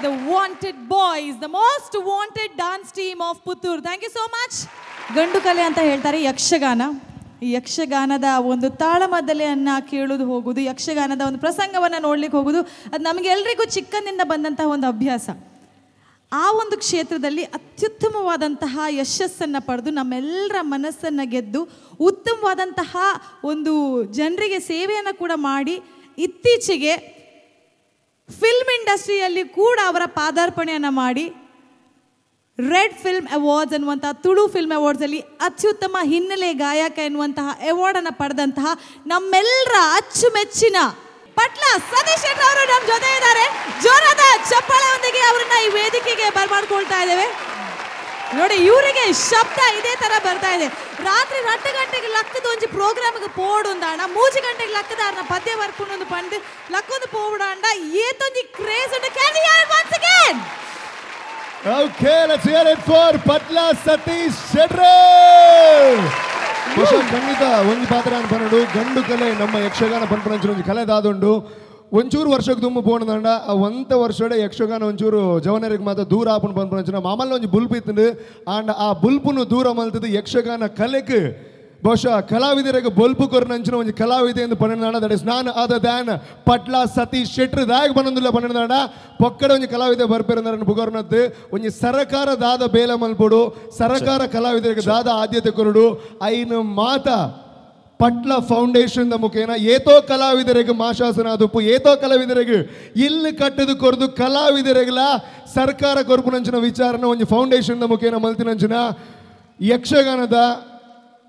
the wanted boys, the most wanted dance team of Puttur. Thank you so much. ಗಂಡು ಕಲೆ ಅಂತ ಹೇಳ್ತಾರೆ ಯಕ್ಷಗಾನ. ಈ ಯಕ್ಷಗಾನದ ಒಂದು ತಾಳಮದ್ದಲೆಯನ್ನು ಕೇಳೋದು ಹೋಗೋದು, ಯಕ್ಷಗಾನದ ಒಂದು ಪ್ರಸಂಗವನ್ನು ನೋಡ್ಲಿಕ್ಕೆ ಹೋಗೋದು, ಅದು ನಮಗೆಲ್ಲರಿಗೂ ಚಿಕ್ಕಂದಿಂದ ಬಂದಂತಹ ಒಂದು ಅಭ್ಯಾಸ. ಆ ಒಂದು ಕ್ಷೇತ್ರದಲ್ಲಿ ಅತ್ಯುತ್ತಮವಾದಂತಹ ಯಶಸ್ಸನ್ನು ಪಡೆದು ನಮ್ಮೆಲ್ಲರ ಮನಸ್ಸನ್ನು ಗೆದ್ದು ಉತ್ತಮವಾದಂತಹ ಒಂದು ಜನರಿಗೆ ಸೇವೆಯನ್ನು ಕೂಡ ಮಾಡಿ ಇತ್ತೀಚೆಗೆ ಫಿಲ್ಮ್ ಇಂಡಸ್ಟ್ರಿಯಲ್ಲಿ ಕೂಡ ಅವರ ಪಾದಾರ್ಪಣೆಯನ್ನು ಮಾಡಿ ರೆಡ್ ಫಿಲ್ಮ್ ಅವಾರ್ಡ್ಸ್ ಎನ್ನುವಂತಹ ತುಳು ಫಿಲ್ಮ್ ಅವಾರ್ಡ್ಸಲ್ಲಿ ಅತ್ಯುತ್ತಮ ಹಿನ್ನೆಲೆ ಗಾಯಕ ಎನ್ನುವಂತಹ ಅವಾರ್ಡನ್ನು ಪಡೆದಂತಹ ನಮ್ಮೆಲ್ಲರ ಅಚ್ಚುಮೆಚ್ಚಿನ ಪಟ್ಲ ಸತೀಶ್ ಶೆಟ್ಟಿ ಅವರು ನಮ್ಮ ಜೊತೆ ಇದ್ದಾರೆ. ಜೋರಾದ ಚಪ್ಪಾಳೆಯೊಂದಿಗೆ ಅವರನ್ನ ಈ ವೇದಿಕೆಗೆ ಬರ್ಮಾಡ್ಕೊಳ್ತಾ ಇದ್ದೇವೆ. ನೋಡಿ, ಇವರಿಗೆ ಶಬ್ದ ಇದೇ ತರ ಬರ್ತಾ ಇದೆ. ರಾತ್ರಿ 2 ಗಂಟೆಗೆ ಲಕ್ಕದ ಒಂಜಿ ಪ್ರೋಗ್ರಾಮ್ಗೆ ಪೋಡುಂದಾಣ, 3 ಗಂಟೆಗೆ ಲಕ್ಕದ ಅರ್ನ ಪದ್ಯ ಬರ್ಕೊಂಡು ಪಂಡು ಲಕ್ಕೊಂದು ಪೋವುಡಾಂಡ ಏತೊಂಜಿ ಕ್ರೇಜ್ ಉಂಟು. Can you hear it once again? Okay, let's hear it for Patla Satish Shetty. ಖಂಡಿತ ಒಂದು ಪಾತ್ರ ಅನ್ಕೊಂಡು ಗಂಡು ಕಲೆ ನಮ್ಮ ಯಕ್ಷಗಾನ ಪಂಪರಂಚಿನ ಒಂದು ಕಲೆ ದಾದುಂಡು ಒಂಚೂರು ವರ್ಷಕ್ಕೆ ತುಂಬ ಪೋಣದಂಡ ಆ ಒಂತ ವರ್ಷಡೆ ಯಕ್ಷಗಾನ ಒಂಚೂರು ಜವನರಿಗೆ ಮಾತ್ರ ದೂರ ಆಪುಂಡು ಪಂಪರಂಚಿನ ಮಾಮಲ್ಲ ಒಂದು ಬುಲ್ಪ್ ಇತ್ತು ಆಂಡ್ ಆ ಬುಲ್ಪುನು ದೂರ ಮಲ್ತದ್ದು ಯಕ್ಷಗಾನ ಕಲೆಗೆ ಬಹುಶಃ ಕಲಾವಿದರಿಗೆ ಬೊಲ್ಪು ಕೊರ್ನಂಚಿನ ಒಂದು ಕಲಾವಿದೆ ಎಂದು ಪನ್ನಡ. That is none other than Patla Satish Shetty ದಾಯಕ ಬನ್ನೊಂದಿಲ್ಲ ಪನ್ನಡ ಪೊಕ್ಕಡ ಒಂದು ಕಲಾವಿದೆ ಬರ್ಪೇರಂದ್ರೆ ಬುಗೋರ್ನದ್ದು ಒಂದು ಸರಕಾರ ದಾದ ಬೇಲೆ ಮಲ್ಪಡು, ಸರಕಾರ ಕಲಾವಿದರಿಗೆ ದಾದ ಆದ್ಯತೆ ಕೊರಡು ಐನು ಮಾತ ಪಟ್ಲ ಫೌಂಡೇಶನ್ ಮುಖೇನ ಏತೋ ಕಲಾವಿದರಿಗೆ ಮಾಶಾಸನ ಆದುಪ್ಪು, ಏತೋ ಕಲಾವಿದರಿಗೆ ಇಲ್ಲಿ ಕಟ್ಟದು ಕೊರದು ಕಲಾವಿದರಿಗೆಲ್ಲ ಸರ್ಕಾರ ಕೊರ್ಪುನಂಚಿನ ವಿಚಾರನ ಒಂದು ಫೌಂಡೇಶನ್ ಮುಖೇನ ಮಲ್ತಿನಂಚಿನ ಯಕ್ಷಗಾನದ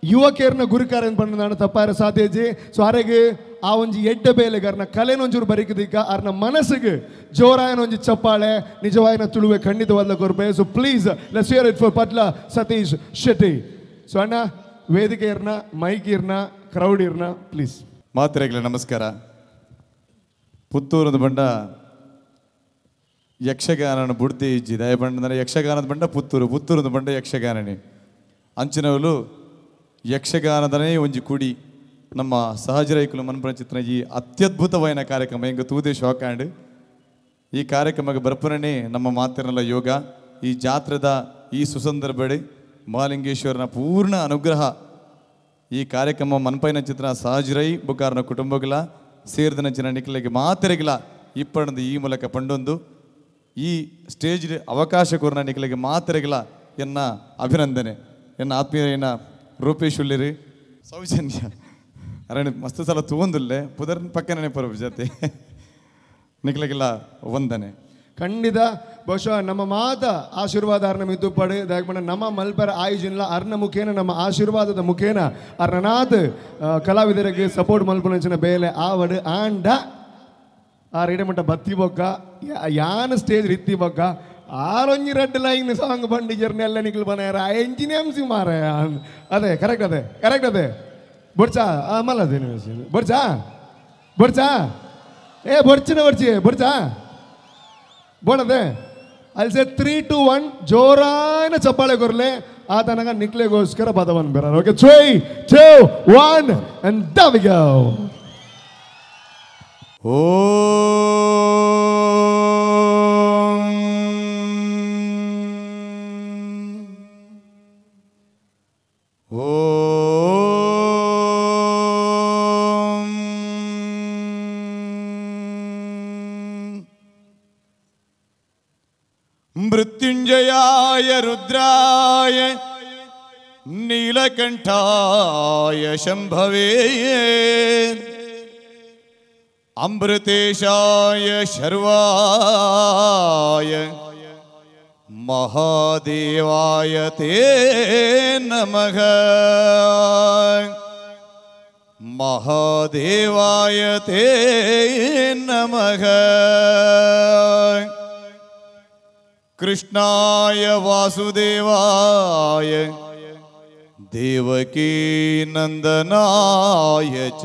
ಯುವಕರನ್ನ ಗುರಿಕಾರ ಪಂಡ ತಪ್ಪಾರ ಸಾಧ್ಯಜಿ. ಸೊ ಅರೆಗೆ ಆ ಒಂಜಿ ಎಡ್ಡ ಬೇಲೆಗಾರನ ಕಲೆನೊಂಚೂರು ಬರೀಕದಿಕ್ಕ ಅವ್ರನ್ನ ಮನಸ್ಸಿಗೆ ಜೋರಾಯನ ಒಂಜಿ ಚಪ್ಪಾಳೆ ನಿಜವಾಯಿನ ತುಳುವೆ ಖಂಡಿತವಾದ ಕೊರ್ಪೆ. So please let's hear it for Patla Satish Shetty. So ಅಣ್ಣ ವೇದಿಕೆ ಇರ್ನ, ಮೈಕ್ ಇರ್ನ, ಕ್ರೌಡ್ ಇರ್ನ ಪ್ಲೀಸ್. ಮಾತ್ರೆಗಳ ನಮಸ್ಕಾರ. ಪುತ್ತೂರದ ಬಂಡ ಯಕ್ಷಗಾನ ಬುಡ್ದಿ ಇಜ್ಜಿ ದಯ ಬಂಡ ಯಕ್ಷಗಾನದ ಬಂಡ ಪುತ್ತೂರು, ಪುತ್ತೂರದ ಬಂಡ ಯಕ್ಷಗಾನನೇ ಅಂಚಿನವಲು ಯಕ್ಷಗಾನದನೇ ಒಂಜಿ ಕುಡಿ ನಮ್ಮ ಸಹಜ ರೈಕುಲು ಮನ್ಪುರ ಈ ಅತ್ಯದ್ಭುತವಾದ ಕಾರ್ಯಕ್ರಮ ಹೆಂಗೆ ತೂದೆ ಶೋಕಾಂಡ್ ಈ ಕಾರ್ಯಕ್ರಮಕ್ಕೆ ಬರ್ಪುರನೇ ನಮ್ಮ ಮಾತಿರಲ್ಲ ಯೋಗ ಈ ಜಾತ್ರದ ಈ ಸುಸಂದರ್ಭಡೆ ಮಹಾಲಿಂಗೇಶ್ವರನ ಪೂರ್ಣ ಅನುಗ್ರಹ ಈ ಕಾರ್ಯಕ್ರಮ ಮನ್ಪೈನ ಚಿತ್ರ ಸಹಜರೈ ಬುಕಾರನ ಕುಟುಂಬಗಳ ಸೇರಿದ ನಂಚಿನ ನಿಖಲಿಗೆ ಮಾತೆರೆಗಿಲ್ಲ ಇಪ್ಪಣದ ಈ ಮೂಲಕ ಪಂಡೊಂದು ಈ ಸ್ಟೇಜ್ ಅವಕಾಶ ಕೋರ್ನ ನಿಖಲಿಗೆ ಮಾತೆರೆಗಿಲ್ಲ ಎನ್ನ ಅಭಿನಂದನೆ. ಎನ್ನ ಆತ್ಮೀಯ ರೂಪೇಶ್ ಉಳ್ಳಿರಿ ಸೌಜನ್ಯ ಅರಣ್ಯ ಮಸ್ತ್ ಸಲ ತಗೊಂದಿಲ್ಲೆ ಪುದರ್ ಪಕ್ಕನೇ ಪರ ಜೊತೆ ನಿಖಲಿಗೆಲ್ಲ ವಂದನೆ. ಖಂಡಿತ ಬಹುಶಃ ನಮ್ಮ ಮಾತ ಆಶೀರ್ವಾದ ಅರ್ನ ಮಿದ್ದು ಪಡೆ ದಯಪಡ ನಮ್ಮ ಮಲ್ಪರ ಆಯೋಜನ ಅರ್ನ ಮುಖೇನ ನಮ್ಮ ಆಶೀರ್ವಾದದ ಮುಖೇನ ಅರ್ನನಾಥ್ ಕಲಾವಿದರಿಗೆ ಸಪೋರ್ಟ್ ಮಲ್ಪನಂಚಿನ ಬೇಲೆ ಆವಡು ಆಂಡ ಆ ರೇಡಮಟ್ಟ ಬತ್ತಿ ಬೊಕ್ಕ ಯಾನ ಸ್ಟೇಜ್ ರಿತ್ತಿ ಬೊಕ್ಕ ಆರೊಂಜಿ ರೆಡ್ ಲೈನ್ ಸಾಂಗ್ ಬಂಡಿ ಜರ್ನೆಲ್ಲ ನಿಖಲ್ ಬನಾರ ಎಂಜಿನಿಯರ್ಸಿ ಮಾರ ಅದೇ ಕರೆಕ್ಟ್ ಅದೇ ಬೊಡ್ಚಾ ಮಲ್ಲ ಅದೇ ಬೊಡ್ಚಾ ಏ ಬೊಡ್ಚಾ ಬೋಡದೆ ಅಲ್ಲಿ ಸೆ 3, 2, 1 ಜೋರಾನ ಚಪ್ಪಾಳೆ ಕೊರ್ಲೆ ಆ ತನಕ ನಿಕ್ಲೆಗೋಸ್ಕರ ಪದವನ್ನು ಬೇರೆ. Okay 3, 2, 1 and there we go. ಮೃತ್ಯುಂಜಯಾಯ ರುದ್ರಾಯ ನೀಲಕಂಠಾಯ ಶಂಭವೇ ಅಮೃತೇಶಾಯ ಶರ್ವಾಯ ಮಹಾದೇವಾಯ ತೇ ನಮಃ ಮಹಾದೇವಾಯ ತೇ ನಮಃ ಕೃಷ್ಣಾಯ ವಾಸುದೇವಾಯ ದೇವಕೀ ನಂದನಾಯ ಚ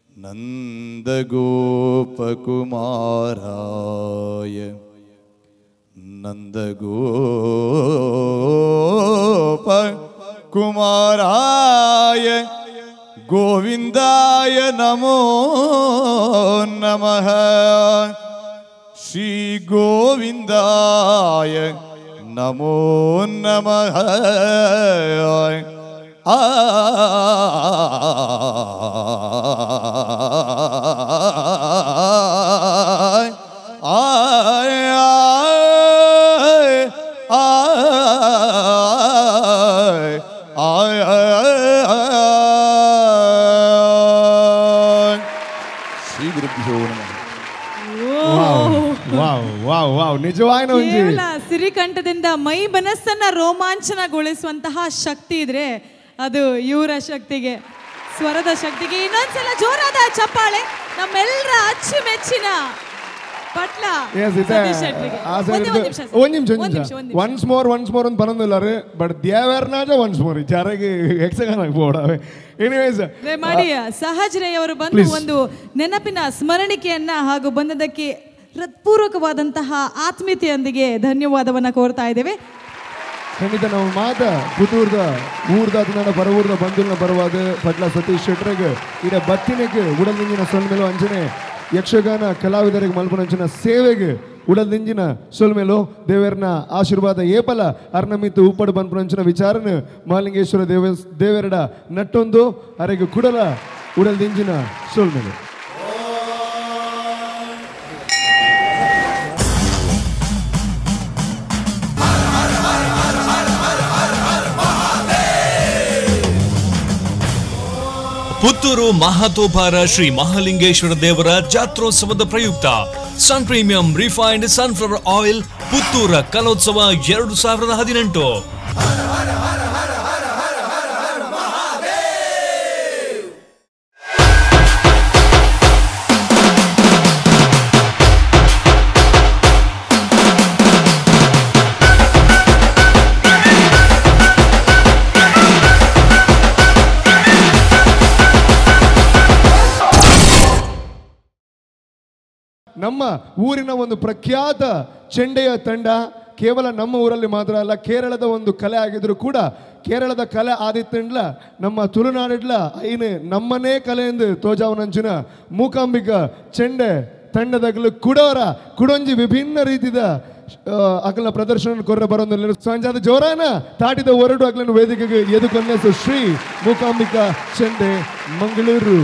ನಂದಗೋಪಕುಮಾರಾಯ ನಂದಗೋಪಕುಮಾರಾಯ ಗೋವಿಂದಾಯ ನಮೋ ನಮಃ ಶ್ರೀ ಗೋವಿಂದಾಯ ನಮೋ ನಮಃ ಶ್ರೀ ಗುರುಭ್ಯೋ ನಮಃ. ನಿಜವಾಗ್ಲೂ ಕೇವಲ ಸಿರಿಕಂಠದಿಂದ ಮೈ ಮನಸ್ಸನ್ನ ರೋಮಾಂಚನಗೊಳಿಸುವಂತಹ ಶಕ್ತಿ ಇದ್ರೆ ಅದು ಇವರ ಶಕ್ತಿಗೆ, ಸ್ವರದ ಶಕ್ತಿಗೆ. ಇನ್ನೊಂದ್ಸಲ ಜೋರಾದ ಚಪ್ಪಾಳೆ ನಮ್ಮೆಲ್ಲರ ಅಚ್ಚುಮೆಚ್ಚಿನ ಪಟ್ಲ ಸತೀಶ್ ಶೆಟ್ರಿಗೆ. ಒನ್ಸ್ ಮೋರ್ ಅಂತ ಬರೋದಿಲ್ಲ ರೀ, ಬಟ್ ದೇವರ್ನಾಜ ಒನ್ಸ್ ಮೋರ್ ಜಾರಿಗೆ ಯಕ್ಷಗಾನ ಬೋಡವೆ. ಎನಿವೇಸ್ ಮಾಡಿ ಸಹಜ್ ರೈ ಅವರು ಬಂದು ಒಂದು ನೆನಪಿನ ಸ್ಮರಣಿಕೆಯನ್ನ ಹಾಗೂ ಬಂದದಕ್ಕೆ ಹೃತ್ಪೂರ್ವಕವಾದಂತಹ ಆತ್ಮೀಯತೆಯೊಂದಿಗೆ ಧನ್ಯವಾದವನ್ನ ಕೋರ್ತಾ ಇದ್ದೇವೆ. ಖಂಡಿತ ನಾವು ಮಾತ ಪುತ್ತೂರ್ದ ಊರ್ದ ಪರವೂರ್ದ ಬಂಧುಲ್ನ ಬರುವಾದ ಪಟ್ಲ ಸತೀಶ್ ಶೆಟ್ರಿಗೆ ಇಡ ಬತ್ತಿನಕ್ಕೆ ಉಡಲ್ದಿಂಜಿನ ಸೊಲ್ಮೇಲು ಅಂಜನೆ ಯಕ್ಷಗಾನ ಕಲಾವಿದರಿಗೆ ಮಲ್ಪನಂಚಿನ ಸೇವೆಗೆ ಉಡಲ್ದಿಂಜಿನ ಸೊಲ್ಮೇಲು ದೇವರನ ಆಶೀರ್ವಾದ ಏಪಲ ಅರ್ನಮಿತ್ತು ಉಪ್ಪಡು ಬಂಪನಂಚಿನ ವಿಚಾರನ ಮಹಾಲಿಂಗೇಶ್ವರ ದೇವರಡ ನಟ್ಟೊಂದು ಅರೆಗೆ ಕುಡಲ ಉಡಲ್ದಿಂಜಿನ ಸೊಲ್ಮೇಲು. ಪುತ್ತೂರು ಮಹಾತೋಪಾರ ಶ್ರೀ ಮಹಾಲಿಂಗೇಶ್ವರ ದೇವರ ಜಾತ್ರೋತ್ಸವದ ಪ್ರಯುಕ್ತ ಸನ್ ಪ್ರೀಮಿಯಂ ರಿಫೈನ್ಡ್ ಸನ್ಫ್ಲವರ್ ಆಯಿಲ್ ಪುತ್ತೂರ ಕಲೋತ್ಸವ 2018. ನಮ್ಮ ಊರಿನ ಒಂದು ಪ್ರಖ್ಯಾತ ಚೆಂಡೆಯ ತಂಡ ಕೇವಲ ನಮ್ಮ ಊರಲ್ಲಿ ಮಾತ್ರ ಅಲ್ಲ, ಕೇರಳದ ಒಂದು ಕಲೆ ಆಗಿದ್ರು ಕೂಡ ಕೇರಳದ ಕಲೆ ಆದಿತ್ತಂಡ್ಲ ನಮ್ಮ ತುಳುನಾಡಿಡ್ಲ ಐನು ನಮ್ಮನೇ ಕಲೆ ಎಂದು ತೋಜಾವನಂಚಿನ ಮೂಕಾಂಬಿಕ ಚೆಂಡೆ ತಂಡದಗಲು ಕುಡೋರ ಕುಡೊಂಜಿ ವಿಭಿನ್ನ ರೀತಿಯ ಅಕಲ ಪ್ರದರ್ಶನ ಕೊರ್ರ ಬರೋದಿಲ್ಲ. ಸಂಜಾದ ಜೋರಾನ ತಾಟಿದ ಹೊರಡು ಅಕಲನ್ನು ವೇದಿಕೆಗೆ ಎದುಕೊನ್ನೆಸು ಶ್ರೀ ಮೂಕಾಂಬಿಕ ಚೆಂಡೆ ಮಂಗಳೂರು.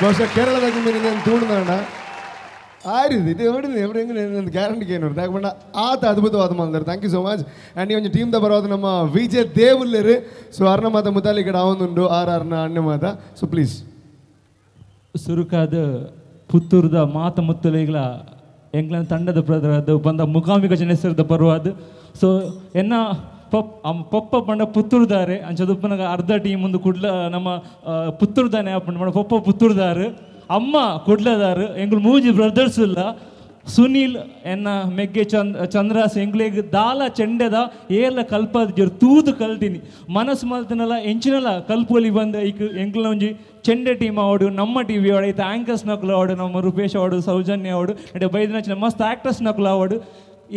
ಬಹುಶಃ ಕೇರಳದಾಗ నేను చూడనా ആരിത് ഇത് എവിടെ എവിടെയെങ്കിലും ಗ್ಯಾರಂಟಿ ಏನು ಯಾಕಂದ್ರೆ ಆತ ಅದ್ಭುತವಾದ ಮಾತಾಡ್ತಾರೆ thank you so much and ಈ ಒಂದು ಟೀಮ್ದ ಬರೋದು ನಮ್ಮ ವಿಜಯ್ ದೇವುಲ್ಲರು ಸೊ ಅರ್ನ ಮಾತ ಮುತಾಲಿ ఇక్కడ ಅವನುಂಡು ಆರ್ನ ಅಣ್ಣ ಮಾತ ಸೊ ಪ್ಲೀಸ್ ಸುರುಕಾದ ಪುತ್ತೂರ್ದ ಮಾತ ಮುತ್ತಲಿಗಳ ಎಂಗ್ಲ ತಂಡದ ಪ್ರದರದು ಬಂದ ಮುಖಾಮಿಕ ಜನಸರದ ಬರುವಾದ ಸೊ ಎನ್ನ ಪಪ್ಪ ಪಂಡ ಪುತ್ತೂರ್ದಾರೆ ಅಂಚದುಪ್ಪನಾಗ ಅರ್ಧ ಟೀಮ್ ಒಂದು ಕುಡ್ಲ ನಮ್ಮ ಪುತ್ತೂರ್ದಾನೆ ಪಂಡ ಪಪ್ಪ ಪುತ್ತೂರ್ದಾರು ಅಮ್ಮ ಕುಡ್ಲದಾರು ಎಂಗ್ಳು ಮೂಜಿ ಬ್ರದರ್ಸ್ ಇಲ್ಲ ಸುನೀಲ್ ಎನ್ನ ಮೆಗ್ಗೆ ಚಂದ್ರಾಸ್ ಎಂಗ್ಳಿಗೆ ದಾಲ ಚೆಂಡೆದ ಏರ್ಲ ಕಲ್ಪದ ತೂದು ಕಲ್ತೀನಿ ಮನಸ್ಸು ಮಲ್ತನಲ್ಲ ಎಂಚಿನಲ್ಲ ಕಲ್ಪೋಲಿ ಬಂದ ಈಗ ಎಂಗ್ಲ ಒಂಜಿ ಚೆಂಡೆ ಟೀಮ್ ಆವಡು ನಮ್ಮ ಟಿವಿ ಆವಡು ಐತೆ ಆ್ಯಂಕರ್ಸ್ ನಕಲು ಆವಡು ನಮ್ಮ ರೂಪೇಶ್ ಆವಡು ಸೌಜನ್ಯ ಆವಡು అంటే ಬೈದಿನ ಮಸ್ತ್ ಆ್ಯಕ್ಟರ್ಸ್ ನಕಲು ಆವಡು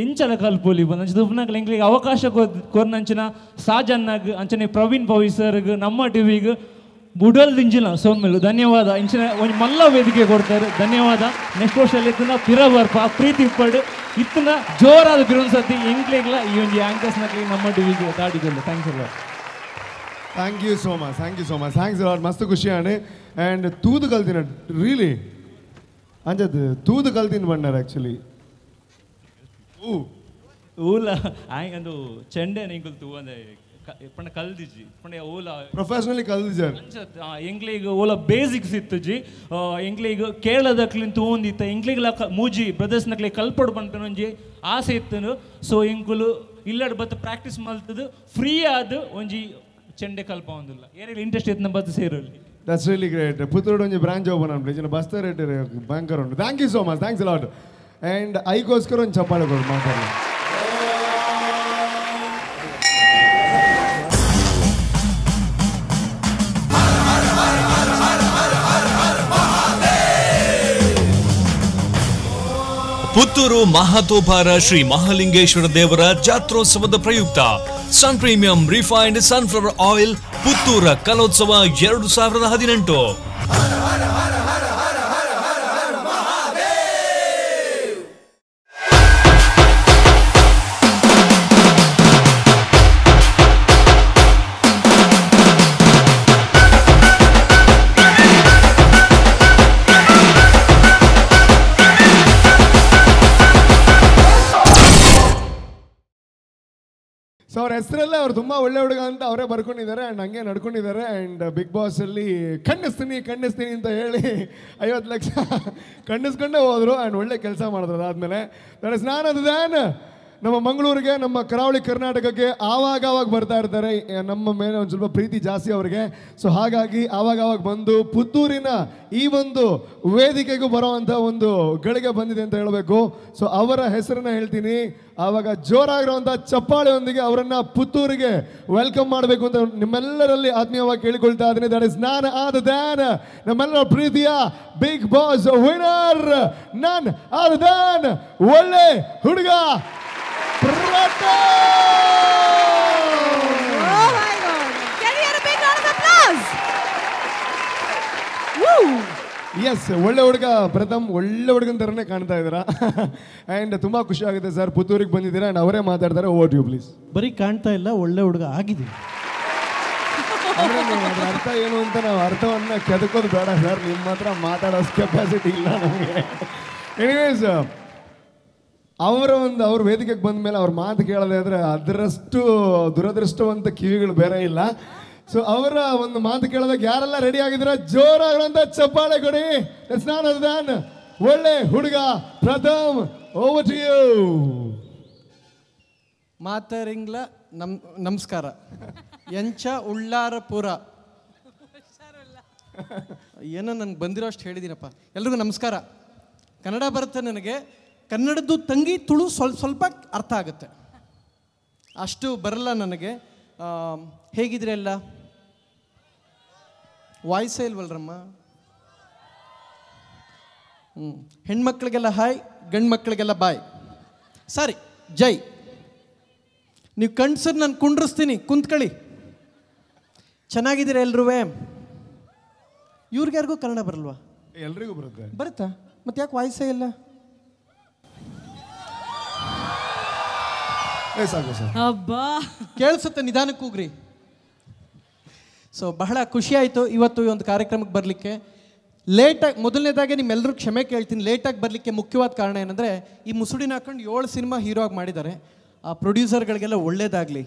ಎಂಚಲ ಕಲ್ಪೋಲಿ ಬಂದ ಅಂಚೆ ದುಪ್ನಾಗ ಎಂಗ್ಳಿಗೆ ಅವಕಾಶ ಕೊರ್ನಂಚಿನ ಸಾಜನ್ನಾಗ ಅಂಚನೆ ಪ್ರವೀಣ್ ಪವಿ ಸರ್ಗೆ ನಮ್ಮ ಟಿವಿಗೆ ಬುಡಲ್ ದಿಂಜಿನ ಸೌಮ್ಯಲು ಧನ್ಯವಾದ ಇಂಚಿನ ಒಂದು ಮಲ್ಲ ವೇದಿಕೆ ಕೊಡ್ತಾರೆ ಧನ್ಯವಾದ ನೆಕ್ಸ್ಟ್ ವರ್ಷಲ್ಲಿ ಇತ್ತನ ಪಿರ ಬರ್ಪ ಪ್ರೀತಿ ಪಡು ಇತ್ತನ ಜೋರಾದ ಪಿರೊಂದು ಸತಿ ಎಂಗ್ಲಿಗ್ಲ ಈ ಒಂದು ಆ್ಯಂಕರ್ಸ್ನಾಗಲಿ ನಮ್ಮ ಟಿವಿಗೆ ದಾಟಿಕೊಂಡು thank you so much thanks lot ಮಸ್ತ್ ಖುಷಿ ಆಣೆ ಆ್ಯಂಡ್ ತೂದು ಕಲ್ತಿನ ರಿಯಲಿ ಅಂಜದ್ ತೂದು ಕಲ್ತಿನ ಬಂಡಾರ ಆ್ಯಕ್ಚುಲಿ ಊಲ ಆಯ್ತು ಚೆಂಡೆ ನಿಂಕಲ್ ತೂ ಅಂದ್ರೆ ಪಂಡ ಕಲ್ದಿಜಿ ಪಂಡ ಓಲ ಪ್ರೊಫೆಷನಲಿ ಕಲ್ದಿಜರ್ ಎಂಗ್ಲಿಗೆ ಓಲ ಬೇಸಿಕ್ಸ್ ಇತ್ತು ಜಿ ಎಂಗ್ಲಿಗೆ ಕೇರಳದಕ್ಲಿಂತ ತೂಂದಿತ್ತ ಎಂಗ್ಲಿಗ್ಲ ಮೂಜಿ ಬ್ರದರ್ಸ್ನಕ್ಲಿ ಕಲ್ಪಡು ಬಂಟನೊಂಜಿ ಆಸೆ ಇತ್ತನು ಸೊ ಎಂಕುಲು ಇಲ್ಲಡ್ ಬತ್ತ ಪ್ರಾಕ್ಟೀಸ್ ಮಲ್ತದು ಫ್ರೀ ಆದ ಒಂಜಿ ಚೆಂಡೆ ಕಲ್ಪ ಒಂದಿಲ್ಲ ಏರಿಯಲ್ಲಿ ಇಂಟ್ರೆಸ್ಟ್ ಇತ್ತು ಬತ್ತ ಸೇರಲ್ಲಿ ದಟ್ಸ್ ರಿಯಲಿ ಗ್ರೇಟ್ ಪುತ್ತೂರು ಒಂಜಿ ಬ್ರಾಂಚ್ ಓಪನ್ ಅನ್ಬಿಟ್ಟು ಬಸ್ತ ರೇಟ್ ಭಯಂಕರ ಉಂಟು thank you so much thanks lot and ಐಗೋಸ್ಕರ ಒಂದು ಚಪ್ಪಾಳೆ ಕೊಡು ಮಾತಾಡಿ ಪುತ್ತೂರು ಮಹಾತೋಪಾರ ಶ್ರೀ ಮಹಾಲಿಂಗೇಶ್ವರ ದೇವರ ಜಾತ್ರೋತ್ಸವದ ಪ್ರಯುಕ್ತ ಸನ್ ಪ್ರೀಮಿಯಂ ರಿಫೈನ್ಡ್ ಸನ್ಫ್ಲವರ್ ಆಯಿಲ್ ಪುತ್ತೂರ ಕಲೋತ್ಸವ 2018 ಸೊ ಅವ್ರ ಹೆಸರಲ್ಲೇ ಅವ್ರು ತುಂಬ ಒಳ್ಳೆ ಹುಡುಗ ಅಂತ ಅವರೇ ಬರ್ಕೊಂಡಿದ್ದಾರೆ ಆ್ಯಂಡ್ ಹಂಗೆ ನಡ್ಕೊಂಡಿದ್ದಾರೆ ಆ್ಯಂಡ್ ಬಿಗ್ ಬಾಸಲ್ಲಿ ಖಂಡಿಸ್ತೀನಿ ಅಂತ ಹೇಳಿ 50 ಲಕ್ಷ ಖಂಡಿಸ್ಕೊಂಡೇ ಹೋದರು ಆ್ಯಂಡ್ ಒಳ್ಳೆ ಕೆಲಸ ಮಾಡಿದ್ರು ಅದಾದಮೇಲೆ ದಟ್ ಇಸ್ ನಾನ್ ಅದು ದ್ಯಾನ್ ನಮ್ಮ ಮಂಗಳೂರಿಗೆ ನಮ್ಮ ಕರಾವಳಿ ಕರ್ನಾಟಕಕ್ಕೆ ಆವಾಗ ಬರ್ತಾ ಇರ್ತಾರೆ ನಮ್ಮ ಮೇಲೆ ಒಂದು ಸ್ವಲ್ಪ ಪ್ರೀತಿ ಜಾಸ್ತಿ ಅವರಿಗೆ ಸೊ ಹಾಗಾಗಿ ಆವಾಗ ಬಂದು ಪುತ್ತೂರಿನ ಈ ಒಂದು ವೇದಿಕೆಗೂ ಬರೋವಂಥ ಒಂದು ಗಳಿಗೆ ಬಂದಿದೆ ಅಂತ ಹೇಳಬೇಕು ಸೊ ಅವರ ಹೆಸರನ್ನ ಹೇಳ್ತೀನಿ ಆವಾಗ ಜೋರಾಗಿರುವಂಥ ಚಪ್ಪಾಳೆಯೊಂದಿಗೆ ಅವರನ್ನು ಪುತ್ತೂರಿಗೆ ವೆಲ್ಕಮ್ ಮಾಡಬೇಕು ಅಂತ ನಿಮ್ಮೆಲ್ಲರಲ್ಲಿ ಆತ್ಮೀಯವಾಗಿ ಕೇಳಿಕೊಳ್ತಾ ಇದ್ದೀನಿ ದಟ್ ಇಸ್ ನಾನ್ ಆದ ದ್ಯಾನ್ ನಮ್ಮೆಲ್ಲರ ಪ್ರೀತಿಯ ಬಿಗ್ ಬಾಸ್ ವಿನ್ನರ್ ನಾನ್ ಆದ ದ್ಯಾನ್ ಒಳ್ಳೆ ಹುಡುಗ Prato! Oh my God! Can we get a big round of applause? Woo! Yes ಒಳ್ಳೆ ಹುಡುಗ ಪ್ರಥಮ್ ಒಳ್ಳೆ ಹುಡುಗನ ಥರನೇ ಕಾಣ್ತಾ ಇದ್ದೀರಾ ಆ್ಯಂಡ್ ತುಂಬ ಖುಷಿ ಆಗುತ್ತೆ ಸರ್ ಪುತ್ತೂರಿಗೆ ಬಂದಿದ್ದೀರಾ ಆ್ಯಂಡ್ ಅವರೇ ಮಾತಾಡ್ತಾರೆ ಓವರ್ ಯು ಪ್ಲೀಸ್ ಬರೀ ಕಾಣ್ತಾ ಇಲ್ಲ ಒಳ್ಳೆ ಹುಡುಗ ಆಗಿದ್ದೀವಿ ಅದ್ರ ಅರ್ಥ ಏನು ಅಂತ ನಾವು ಅರ್ಥವನ್ನು ಕೆದಕೋದು ಬೇಡ ಸರ್ ನಿಮ್ಮ ಹತ್ರ ಮಾತಾಡೋ ಕೆಪಾಸಿಟಿ ಇಲ್ಲ ನಮಗೆ ಎನಿವೇಸ್ ಅವ್ರ ವೇದಿಕೆಗೆ ಬಂದ ಮೇಲೆ ಅವ್ರ ಮಾತು ಕೇಳದೆ ಅಂದರೆ ಅದರಷ್ಟು ದುರದೃಷ್ಟವಂತ ಕಿವಿಗಳು ಬೇರೆ ಇಲ್ಲ ಸೊ ಅವರ ಒಂದು ಮಾತು ಕೇಳೋದಕ್ಕೆ ಯಾರೆಲ್ಲ ರೆಡಿ ಆಗಿದ್ದೀರಾ ಜೋರಾಗಿರುವಂಥ ಚಪ್ಪಾಳೆ ಕೊಡಿ ಇಟ್ಸ್ ನಾನ್ ಅದರ್ ದ್ಯಾನ್ ಒಳ್ಳೆ ಹುಡುಗ ಪ್ರಥಮ್ ಓವರ್ ಟು ಯು ಮಾತಾರಿಂಗ್ಲ ನಮಸ್ಕಾರ ಎಂಚ ಉಳ್ಳಾರಪುರ ಏನೋ ನನಗೆ ಬಂದಿರೋ ಅಷ್ಟು ಹೇಳಿದ್ದೀನಪ್ಪ ಎಲ್ರಿಗೂ ನಮಸ್ಕಾರ ಕನ್ನಡ ಬರುತ್ತೆ ನನಗೆ ಕನ್ನಡದ್ದು ತಂಗಿ ತುಳು ಸ್ವಲ್ಪ ಅರ್ಥ ಆಗುತ್ತೆ ಅಷ್ಟು ಬರಲ್ಲ ನನಗೆ ಹೇಗಿದ್ರೆ ಎಲ್ಲ ವಾಯ್ಸೇ ಇಲ್ವಲ್ರಮ್ಮ ಹೆಣ್ಮಕ್ಳಿಗೆಲ್ಲ ಹಾಯ್ ಗಂಡು ಮಕ್ಕಳಿಗೆಲ್ಲ ಬಾಯ್ ಸರಿ ಜೈ ನೀವು ಕಣ್ಸರ್ ನಾನು ಕುಂಡ್ರಿಸ್ತೀನಿ ಕುಂತ್ಕೊಳ್ಳಿ ಚೆನ್ನಾಗಿದ್ದೀರ ಎಲ್ರೂ ಇವ್ರಿಗ್ಯಾರಿಗೂ ಕನ್ನಡ ಬರಲ್ವಾ ಎಲ್ರಿಗೂ ಬರುತ್ತೆ ಬರುತ್ತಾ ಮತ್ತೆ ಯಾಕೆ ವಾಯ್ಸೇ ಇಲ್ಲ ಕೇಳಿಸುತ್ತೆ ನಿಧಾನಕ್ಕೆ ಕೂಗ್ರಿ ಸೊ ಬಹಳ ಖುಷಿ ಆಯಿತು ಇವತ್ತು ಈ ಒಂದು ಕಾರ್ಯಕ್ರಮಕ್ಕೆ ಬರಲಿಕ್ಕೆ ಲೇಟಾಗಿ ಮೊದಲನೇದಾಗೆ ನಿಮ್ಮೆಲ್ಲರೂ ಕ್ಷಮೆ ಕೇಳ್ತೀನಿ. ಲೇಟಾಗಿ ಬರಲಿಕ್ಕೆ ಮುಖ್ಯವಾದ ಕಾರಣ ಏನಂದರೆ ಈ ಮುಸುಡಿನ ಹಾಕೊಂಡು 7 ಸಿನಿಮಾ ಹೀರೋ ಆಗಿ ಮಾಡಿದ್ದಾರೆ. ಆ ಪ್ರೊಡ್ಯೂಸರ್ಗಳಿಗೆಲ್ಲ ಒಳ್ಳೇದಾಗಲಿ.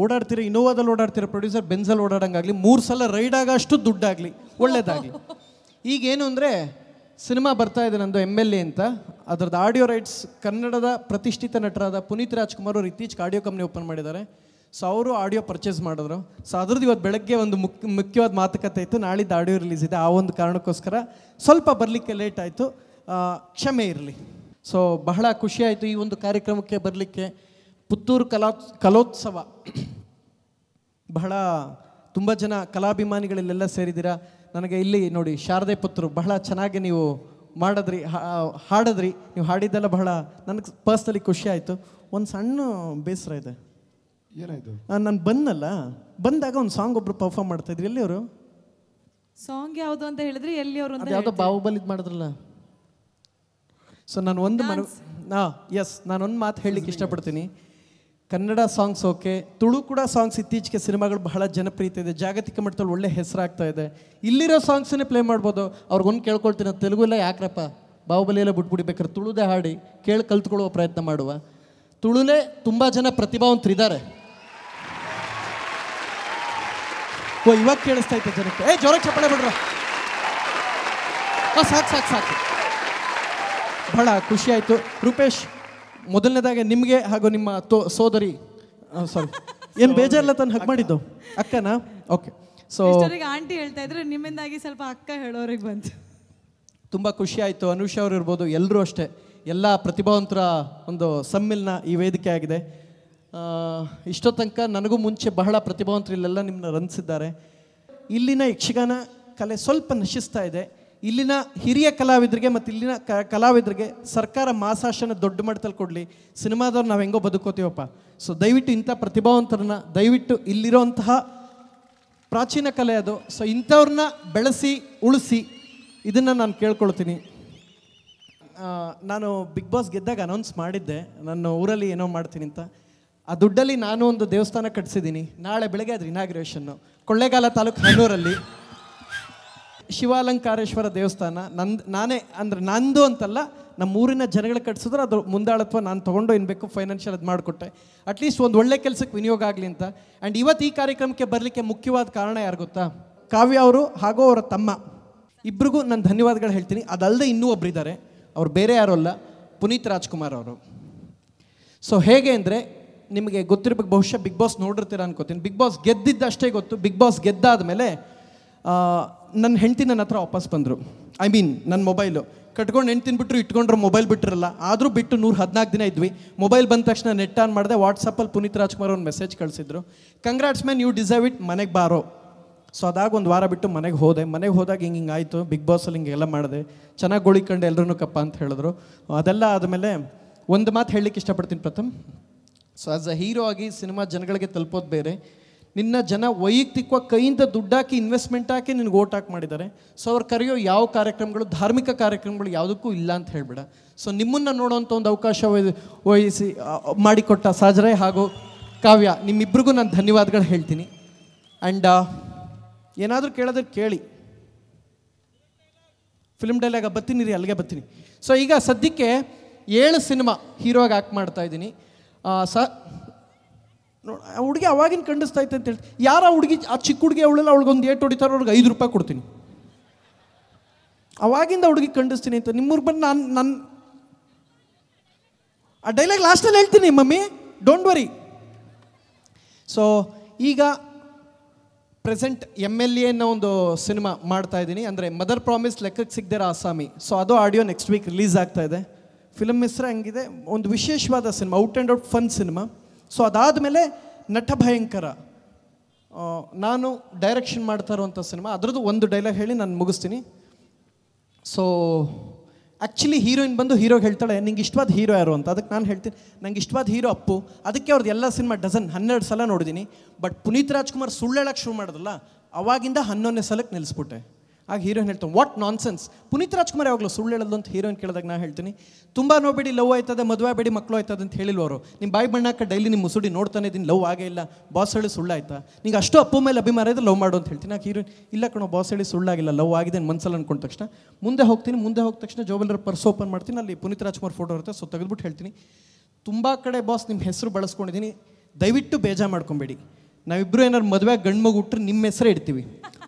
ಓಡಾಡ್ತಿರೋ ಇನೋವಾದಲ್ಲಿ ಓಡಾಡ್ತಿರೋ ಪ್ರೊಡ್ಯೂಸರ್ ಬೆನ್ಸಲ್ಲಿ ಓಡಾಡಂಗಾಗಲಿ, 3 ಸಲ ರೈಡ್ ಆಗೋಷ್ಟು ದುಡ್ಡಾಗಲಿ, ಒಳ್ಳೇದಾಗಲಿ. ಈಗೇನು ಅಂದರೆ ಸಿನಿಮಾ ಬರ್ತಾ ಇದೆ ನಂದು MLA ಅಂತ. ಅದರದ್ದು ಆಡಿಯೋ ರೈಟ್ಸ್ ಕನ್ನಡದ ಪ್ರತಿಷ್ಠಿತ ನಟರಾದ ಪುನೀತ್ ರಾಜ್ಕುಮಾರ್ ಅವರು ಇತ್ತೀಚೆಗೆ ಆಡಿಯೋ ಕಂಪ್ನಿ ಓಪನ್ ಮಾಡಿದ್ದಾರೆ. ಸೊ ಅವರು ಆಡಿಯೋ ಪರ್ಚೇಸ್ ಮಾಡಿದ್ರು. ಸೊ ಅದ್ರದ್ದು ಇವತ್ತು ಬೆಳಗ್ಗೆ ಒಂದು ಮುಖ್ಯವಾದ ಮಾತುಕತೆ ಇತ್ತು. ನಾಳಿದ್ದು ಆಡಿಯೋ ರಿಲೀಸ್ ಇದೆ. ಆ ಒಂದು ಕಾರಣಕ್ಕೋಸ್ಕರ ಸ್ವಲ್ಪ ಬರಲಿಕ್ಕೆ ಲೇಟ್ ಆಯಿತು, ಕ್ಷಮೆ ಇರಲಿ. ಸೊ ಬಹಳ ಖುಷಿಯಾಯಿತು ಈ ಒಂದು ಕಾರ್ಯಕ್ರಮಕ್ಕೆ ಬರಲಿಕ್ಕೆ. ಪುತ್ತೂರು ಕಲೋತ್ಸವ ಬಹಳ ತುಂಬ ಜನ ಕಲಾಭಿಮಾನಿಗಳಲ್ಲೆಲ್ಲ ಸೇರಿದ್ದೀರಾ. ನನಗೆ ಇಲ್ಲಿ ನೋಡಿ ಶಾರದೆ ಪುತ್ರರು ಬಹಳ ಚೆನ್ನಾಗಿ ನೀವು ಮಾಡಿದ್ರಿ, ಹಾಡಿದ್ರಿ. ನೀವು ಹಾಡಿದ್ದೆಲ್ಲ ಬಹಳ ನನಗೆ ಪರ್ಸ್ನಲಿ ಖುಷಿ ಆಯಿತು. ಒಂದು ಸಣ್ಣ ಬೇಸರ ಇದೆ. ಏನಾಯಿತು? ನಾನು ಬಂದಾಗ ಒಂದು ಸಾಂಗ್ ಒಬ್ರು ಪರ್ಫಾರ್ಮ್ ಮಾಡ್ತಾಯಿದ್ರಿ. ಎಲ್ಲಿ ಅವರು ಸಾಂಗ್ ಯಾವುದು ಅಂತ ಹೇಳಿದ್ರಿ? ಎಲ್ಲಿ ಅವರು ಅಂತ ಯಾವುದೋ ಬಾಹುಬಲಿ ಇದು ಮಾಡಿದ್ರಲ್ಲ. ಸೊ ನಾನು ಒಂದು ನಾನೊಂದು ಮಾತು ಹೇಳಲಿಕ್ಕೆ ಇಷ್ಟಪಡ್ತೀನಿ. ಕನ್ನಡ ಸಾಂಗ್ಸ್ ಓಕೆ, ತುಳು ಕೂಡ ಸಾಂಗ್ಸ್ ಇತ್ತೀಚೆಗೆ ಸಿನಿಮಾಗಳು ಬಹಳ ಜನಪ್ರಿಯತೆ ಇದೆ, ಜಾಗತಿಕ ಮಟ್ಟದಲ್ಲಿ ಒಳ್ಳೆ ಹೆಸರಾಗ್ತಾ ಇದೆ. ಇಲ್ಲಿರೋ ಸಾಂಗ್ಸನ್ನೇ ಪ್ಲೇ ಮಾಡ್ಬೋದು. ಅವ್ರಿಗೊಂದು ಕೇಳ್ಕೊಳ್ತೀನಿ, ತೆಲುಗು ಎಲ್ಲ ಯಾಕ್ರಪ್ಪ, ಬಾಹುಬಲಿ ಎಲ್ಲ ಬಿಟ್ಬಿಡಿ, ಬೇಕಾದ್ರೆ ತುಳುದೇ ಹಾಡಿ ಕಲ್ತ್ಕೊಳ್ಳುವ ಪ್ರಯತ್ನ ಮಾಡುವ. ತುಳುಲೇ ತುಂಬ ಜನ ಪ್ರತಿಭಾವಂತರಿದ್ದಾರೆ. ಇವಾಗ ಕೇಳಿಸ್ತಾ ಇತ್ತು ಜನಕ್ಕೆ. ಜ್ವರ ಚಪ್ಪಳೆ ಬಿಡ್ರ. ಸಾಕು. ಬಹಳ ಖುಷಿ ಆಯಿತು. ರೂಪೇಶ್, ಮೊದಲನೇದಾಗೆ ನಿಮಗೆ ಹಾಗೂ ನಿಮ್ಮ ಸೋದರಿ, ಸಾರಿ ಏನು ಬೇಜಾರಿಲ್ಲ ತಾನು ಹಗ್ ಮಾಡಿದ್ದು ಅಕ್ಕನಾ? ಓಕೆ. ಸೊ ಆಂಟಿ ಹೇಳ್ತಾ ಇದ್ರೆ ನಿಮ್ಮಿಂದಾಗಿ ಸ್ವಲ್ಪ ಅಕ್ಕ ಹೇಳೋರಿಗೆ ಬಂತು. ತುಂಬ ಖುಷಿ ಆಯಿತು. ಅನುಷ್ ಅವರು ಇರ್ಬೋದು, ಎಲ್ಲರೂ ಅಷ್ಟೇ, ಎಲ್ಲ ಪ್ರತಿಭಾವಂತರ ಒಂದು ಸಮ್ಮಿಲನ ಈ ವೇದಿಕೆ ಆಗಿದೆ. ಇಷ್ಟೋ ತನಕ ನನಗೂ ಮುಂಚೆ ಬಹಳ ಪ್ರತಿಭಾವಂತರು ಇಲ್ಲೆಲ್ಲ ನಿಮ್ಮನ್ನ ರಂಜಿಸಿದ್ದಾರೆ. ಇಲ್ಲಿನ ಯಕ್ಷಗಾನ ಕಲೆ ಸ್ವಲ್ಪ ನಶಿಸ್ತಾ ಇದೆ. ಇಲ್ಲಿನ ಹಿರಿಯ ಕಲಾವಿದರಿಗೆ ಮತ್ತು ಇಲ್ಲಿನ ಕಲಾವಿದರಿಗೆ ಸರ್ಕಾರ ಮಾಸಾಶನ ದೊಡ್ಡ ಮಟ್ಟದಲ್ಲಿ ಕೊಡಲಿ. ಸಿನಿಮಾದವ್ರು ನಾವು ಹೆಂಗೋ ಬದುಕೋತೀವಪ್ಪ. ಸೊ ದಯವಿಟ್ಟು ಇಂಥ ಪ್ರತಿಭಾವಂತರನ್ನ ದಯವಿಟ್ಟು ಇಲ್ಲಿರೋಂತಹ ಪ್ರಾಚೀನ ಕಲೆ ಅದು. ಸೊ ಇಂಥವ್ರನ್ನ ಬೆಳೆಸಿ ಉಳಿಸಿ, ಇದನ್ನು ನಾನು ಕೇಳ್ಕೊಳ್ತೀನಿ. ನಾನು ಬಿಗ್ ಬಾಸ್ ಗೆದ್ದಾಗ ಅನೌನ್ಸ್ ಮಾಡಿದ್ದೆ ನನ್ನ ಊರಲ್ಲಿ ಏನೋ ಮಾಡ್ತೀನಿ ಅಂತ. ಆ ದುಡ್ಡಲ್ಲಿ ನಾನು ಒಂದು ದೇವಸ್ಥಾನ ಕಟ್ಸಿದ್ದೀನಿ. ನಾಳೆ ಬೆಳಗ್ಗೆ ಅದ್ರ ಇನಾಗ್ರೇಷನ್ನು ಕೊಳ್ಳೇಗಾಲ ತಾಲೂಕು ಹನ್ನೂರಲ್ಲಿ ಶಿವಾಲಂಕಾರೇಶ್ವರ ದೇವಸ್ಥಾನ. ನಾನೇ ಅಂದರೆ ನಂದು ಅಂತಲ್ಲ, ನಮ್ಮ ಊರಿನ ಜನಗಳು ಕಟ್ಸಿದ್ರೆ ಅದು ಮುಂದಾಳತ್ವ ನಾನು ತೊಗೊಂಡು ಏನು ಬೇಕು ಫೈನಾನ್ಷಿಯಲ್ ಅದು ಮಾಡಿಕೊಟ್ಟೆ. ಅಟ್ಲೀಸ್ಟ್ ಒಂದು ಒಳ್ಳೆ ಕೆಲಸಕ್ಕೆ ವಿನಿಯೋಗ ಆಗಲಿ ಅಂತ. ಆ್ಯಂಡ್ ಇವತ್ತು ಈ ಕಾರ್ಯಕ್ರಮಕ್ಕೆ ಬರಲಿಕ್ಕೆ ಮುಖ್ಯವಾದ ಕಾರಣ ಯಾರು ಗೊತ್ತಾ? ಕಾವ್ಯ ಅವರು ಹಾಗೂ ಅವರ ತಮ್ಮ ಇಬ್ಬರಿಗೂ ನಾನು ಧನ್ಯವಾದಗಳು ಹೇಳ್ತೀನಿ. ಅದಲ್ಲದೆ ಇನ್ನೂ ಒಬ್ಬರಿದ್ದಾರೆ, ಅವ್ರು ಬೇರೆ ಯಾರೂ ಅಲ್ಲ, ಪುನೀತ್ ರಾಜ್ಕುಮಾರ್ ಅವರು. ಸೊ ಹೇಗೆ ಅಂದರೆ ನಿಮಗೆ ಗೊತ್ತಿರಬೇಕು, ಬಹುಶಃ ಬಿಗ್ ಬಾಸ್ ನೋಡಿರ್ತೀರ ಅನ್ಕೋತೀನಿ. ಬಿಗ್ ಬಾಸ್ ಗೆದ್ದಿದ್ದಷ್ಟೇ ಗೊತ್ತು. ಬಿಗ್ ಬಾಸ್ ಗೆದ್ದಾದ ಮೇಲೆ ನನ್ನ ಹೆಂಡ್ತಿ ನನ್ನ ಹತ್ರ ವಾಪಸ್ ಬಂದರು. ನನ್ನ ಮೊಬೈಲು ಕಟ್ಕೊಂಡು ಹೆಂಡ್ತಿನ ಬಿಟ್ಟರು, ಇಟ್ಕೊಂಡ್ರೆ ಮೊಬೈಲ್ ಬಿಟ್ಟಿರಲ್ಲ. ಆದರೂ ಬಿಟ್ಟು 114 ದಿನ ಇದ್ವಿ. ಮೊಬೈಲ್ ಬಂದ ತಕ್ಷಣ ನೆಟ್ ಆನ್ ಮಾಡಿದೆ. ವಾಟ್ಸಪ್ಪಲ್ಲಿ ಪುನೀತ್ ರಾಜ್ಕುಮಾರ್ ಒಂದು ಮೆಸೇಜ್ ಕಳಿಸಿದ್ರು, congrats man, you deserve it, ಮನೆಗೆ ಬಾರೋ. ಸೊ ಅದಾಗ ಒಂದು ವಾರ ಬಿಟ್ಟು ಮನೆಗೆ ಹೋದೆ. ಮನೆಗೆ ಹೋದಾಗ ಹಿಂಗೆ ಆಯಿತು, ಬಿಗ್ ಬಾಸಲ್ಲಿ ಹಿಂಗೆಲ್ಲ ಮಾಡಿದೆ, ಚೆನ್ನಾಗಿ ಗೋಳಿಕೊಂಡು ಎಲ್ಲರೂ ಕಪ್ಪ ಅಂತ ಹೇಳಿದ್ರು. ಅದೆಲ್ಲ ಆದಮೇಲೆ ಒಂದು ಮಾತು ಹೇಳಲಿಕ್ಕೆ ಇಷ್ಟಪಡ್ತೀನಿ ಪ್ರಥಮ್. ಸೊ ಆ್ಯಸ್ ಅ ಹೀರೋ ಆಗಿ ಸಿನಿಮಾ ಜನಗಳಿಗೆ ತಲುಪೋದು ಬೇರೆ, ನಿನ್ನ ಜನ ವೈಯಕ್ತಿಕವಾಗಿ ಕೈಯಿಂದ ದುಡ್ಡಾಕಿ ಇನ್ವೆಸ್ಟ್ಮೆಂಟ್ ಹಾಕಿ ನಿನಗೆ ಓಟ್ ಹಾಕಿ ಮಾಡಿದ್ದಾರೆ. ಸೊ ಅವ್ರು ಕರೆಯೋ ಯಾವ ಕಾರ್ಯಕ್ರಮಗಳು, ಧಾರ್ಮಿಕ ಕಾರ್ಯಕ್ರಮಗಳು ಯಾವುದಕ್ಕೂ ಇಲ್ಲ ಅಂತ ಹೇಳಿಬಿಡ. ಸೊ ನಿಮ್ಮನ್ನು ನೋಡೋವಂಥ ಒಂದು ಅವಕಾಶ ವಹಿಸಿ ಮಾಡಿಕೊಟ್ಟ ಸಾಜರೆ ಹಾಗೂ ಕಾವ್ಯ, ನಿಮ್ಮಿಬ್ಬರಿಗೂ ನಾನು ಧನ್ಯವಾದಗಳು ಹೇಳ್ತೀನಿ. ಆ್ಯಂಡ್ ಏನಾದರೂ ಕೇಳಿದ್ರೆ ಕೇಳಿ, ಫಿಲ್ಮ್ ಡೈಲಾಗ ಬರ್ತೀನಿ ರೀ, ಅಲ್ಲಿಗೆ ಬರ್ತೀನಿ. ಸೊ ಈಗ ಸದ್ಯಕ್ಕೆ 7 ಸಿನಿಮಾ ಹೀರೋ ಆಗಿ ಆ್ಯಕ್ಟ್ ಮಾಡ್ತಾ ಇದ್ದೀನಿ. ಹುಡುಗಿ ಅವಾಗಿನ ಖಂಡಿಸ್ತಾ ಇತ್ತು ಅಂತ ಹೇಳ್ತೀನಿ. ಯಾರ ಹುಡುಗಿ, ಆ ಚಿಕ್ಕ ಹುಡುಗಿ ಅವಳೆಲ್ಲ ಅವಳಿಗೊಂದು ಏಟು ಹೊಡಿತಾರೋ ಅವ್ರಿಗೆ 5 ರೂಪಾಯಿ ಕೊಡ್ತೀನಿ. ಅವಾಗಿಂದ ಹುಡುಗಿ ಖಂಡಿಸ್ತೀನಿ ಅಂತ ನಿಮ್ಮೂರಿಗೆ ಬಂದು ನಾನು ಆ ಡೈಲಾಗ್ ಲಾಸ್ಟಲ್ಲಿ ಹೇಳ್ತೀನಿ ಮಮ್ಮಿ, ಡೋಂಟ್ ವರಿ. ಸೊ ಈಗ ಪ್ರೆಸೆಂಟ್ MLA ಅನ್ನೋ ಒಂದು ಸಿನಿಮಾ ಮಾಡ್ತಾ ಇದ್ದೀನಿ. ಅಂದರೆ ಮದರ್ ಪ್ರಾಮಿಸ್ ಲೆಕ್ಕಕ್ಕೆ ಸಿಗದಿರೋ ಆಸಾಮಿ. ಸೊ ಅದು ಆಡಿಯೋ ನೆಕ್ಸ್ಟ್ ವೀಕ್ ರಿಲೀಸ್ ಆಗ್ತಾ ಇದೆ. ಫಿಲಮ್ ಹೆಸರು ಹಂಗಿದೆ, ಒಂದು ವಿಶೇಷವಾದ cinema, out and out fun cinema. So ಅದಾದಮೇಲೆ ನಟ ಭಯಂಕರ, ನಾನು ಡೈರೆಕ್ಷನ್ ಮಾಡ್ತಾ ಇರುವಂಥ ಸಿನಿಮಾ. ಅದರದ್ದು ಒಂದು ಡೈಲಾಗ್ ಹೇಳಿ ನಾನು ಮುಗಿಸ್ತೀನಿ. ಸೊ ಆ್ಯಕ್ಚುಲಿ ಹೀರೋಯಿನ್ ಬಂದು ಹೀರೋಗೆ ಹೇಳ್ತಾಳೆ, ನಿಂಗೆ ಇಷ್ಟವಾದ ಹೀರೋ ಯಾರು ಅಂತ. ಅದಕ್ಕೆ ನಾನು ಹೇಳ್ತೀನಿ, ನಂಗೆ ಇಷ್ಟವಾದ ಹೀರೋ ಅಪ್ಪು. ಅದಕ್ಕೆ ಅವ್ರದ್ದು ಎಲ್ಲ ಸಿನಿಮಾ 12 ಸಲ ನೋಡಿದ್ದೀನಿ. ಬಟ್ ಪುನೀತ್ ರಾಜ್ಕುಮಾರ್ ಸುಳ್ಳು ಹೇಳಕ್ಕೆ ಶುರು ಮಾಡಿದ್ರಲ್ಲ, ಅವಾಗಿಂದ 11ನೇ ಸಲಕ್ಕೆ ನಿಲ್ಲಿಸ್ಬಿಟ್ಟೆ. ಆಗ ಹೀರೋಯಿನ್ ಹೇಳ್ತಾನೆ, ವಾಟ್ ನಾನ್ಸೆನ್ಸ್, ಪುನೀತ್ ರಾಜ್ಕುಮಾರ್ ಯಾವಾಗಲೂ ಸುಳ್ಳು ಹೇಳೋದು ಅಂತ ಹೀರೋಯಿನ್ ಕೇಳಿದಾಗ ನಾನು ಹೇಳ್ತೀನಿ, ತುಂಬ ನೋಬೇಡಿ ಲವ್ ಆಯ್ತದೆ, ಮದುವೆ ಆಗಬೇಡಿ ಮಕ್ಕಳು ಆಯ್ತದೆ ಅಂತ ಹೇಳಿಲ್ವ ಅವರು. ನಿಮ್ಮ ಬಾಯಿ ಬಣ್ಣಕ್ಕೆ ಡೈಲಿ ನಿಮ್ಮ ಮುಸುಡಿ ನೋಡ್ತಾನೆ ಇದ್ದೀನಿ, ಲವ್ ಆಗೇ ಇಲ್ಲ, ಬಾಸ್ ಹೇಳಿ ಸುಳ್ಳಾಯ್ತಾ, ನಿಂಗೆ ಅಷ್ಟು ಅಪ್ಪು ಮೇಲೆ ಅಭಿಮಾನ ಇದೆ, ಲವ್ ಮಾಡು ಅಂತ ಹೇಳ್ತೀನಿ. ಆಗ ಹೀರೋಯಿನ್, ಇಲ್ಲ ಕಣೋ ಬಾಸ್ ಹೇಳಿ ಸುಳ್ಳಾಗಿಲ್ಲ, ಲವ್ ಆಗಿದೆ ಮನ್ಸಲ್ಲಿ ಅಂದ್ಕೊಂಡ ತಕ್ಷಣ ಮುಂದೆ ಹೋದ ತಕ್ಷಣ ಜೋಬೆಲ್ಲರ ಪರ್ಸ್ ಓಪನ್ ಮಾಡ್ತೀನಿ, ಅಲ್ಲಿ ಪುನೀತ್ ರಾಜ್ಕುಮಾರ್ ಫೋಟೋ ಇರುತ್ತೆ. ಸೊ ತೆಗೆದ್ಬಿಟ್ಟು ಹೇಳ್ತೀನಿ, ತುಂಬ ಕಡೆ ಬಾಸ್ ನಿಮ್ಮ ಹೆಸರು ಬಳಸ್ಕೊಂಡಿದ್ದೀನಿ, ದಯವಿಟ್ಟು ಬೇಜಾರು ಮಾಡ್ಕೊಬೇಡಿ, ನಾವಿಬ್ಬರು ಏನಾರು ಮದುವೆ ಗಂಡು ಮಗು ಹುಟ್ಟ್ರೆ ನಿಮ್ಮ ಹೆಸರೇ ಇಡ್ತೀವಿ,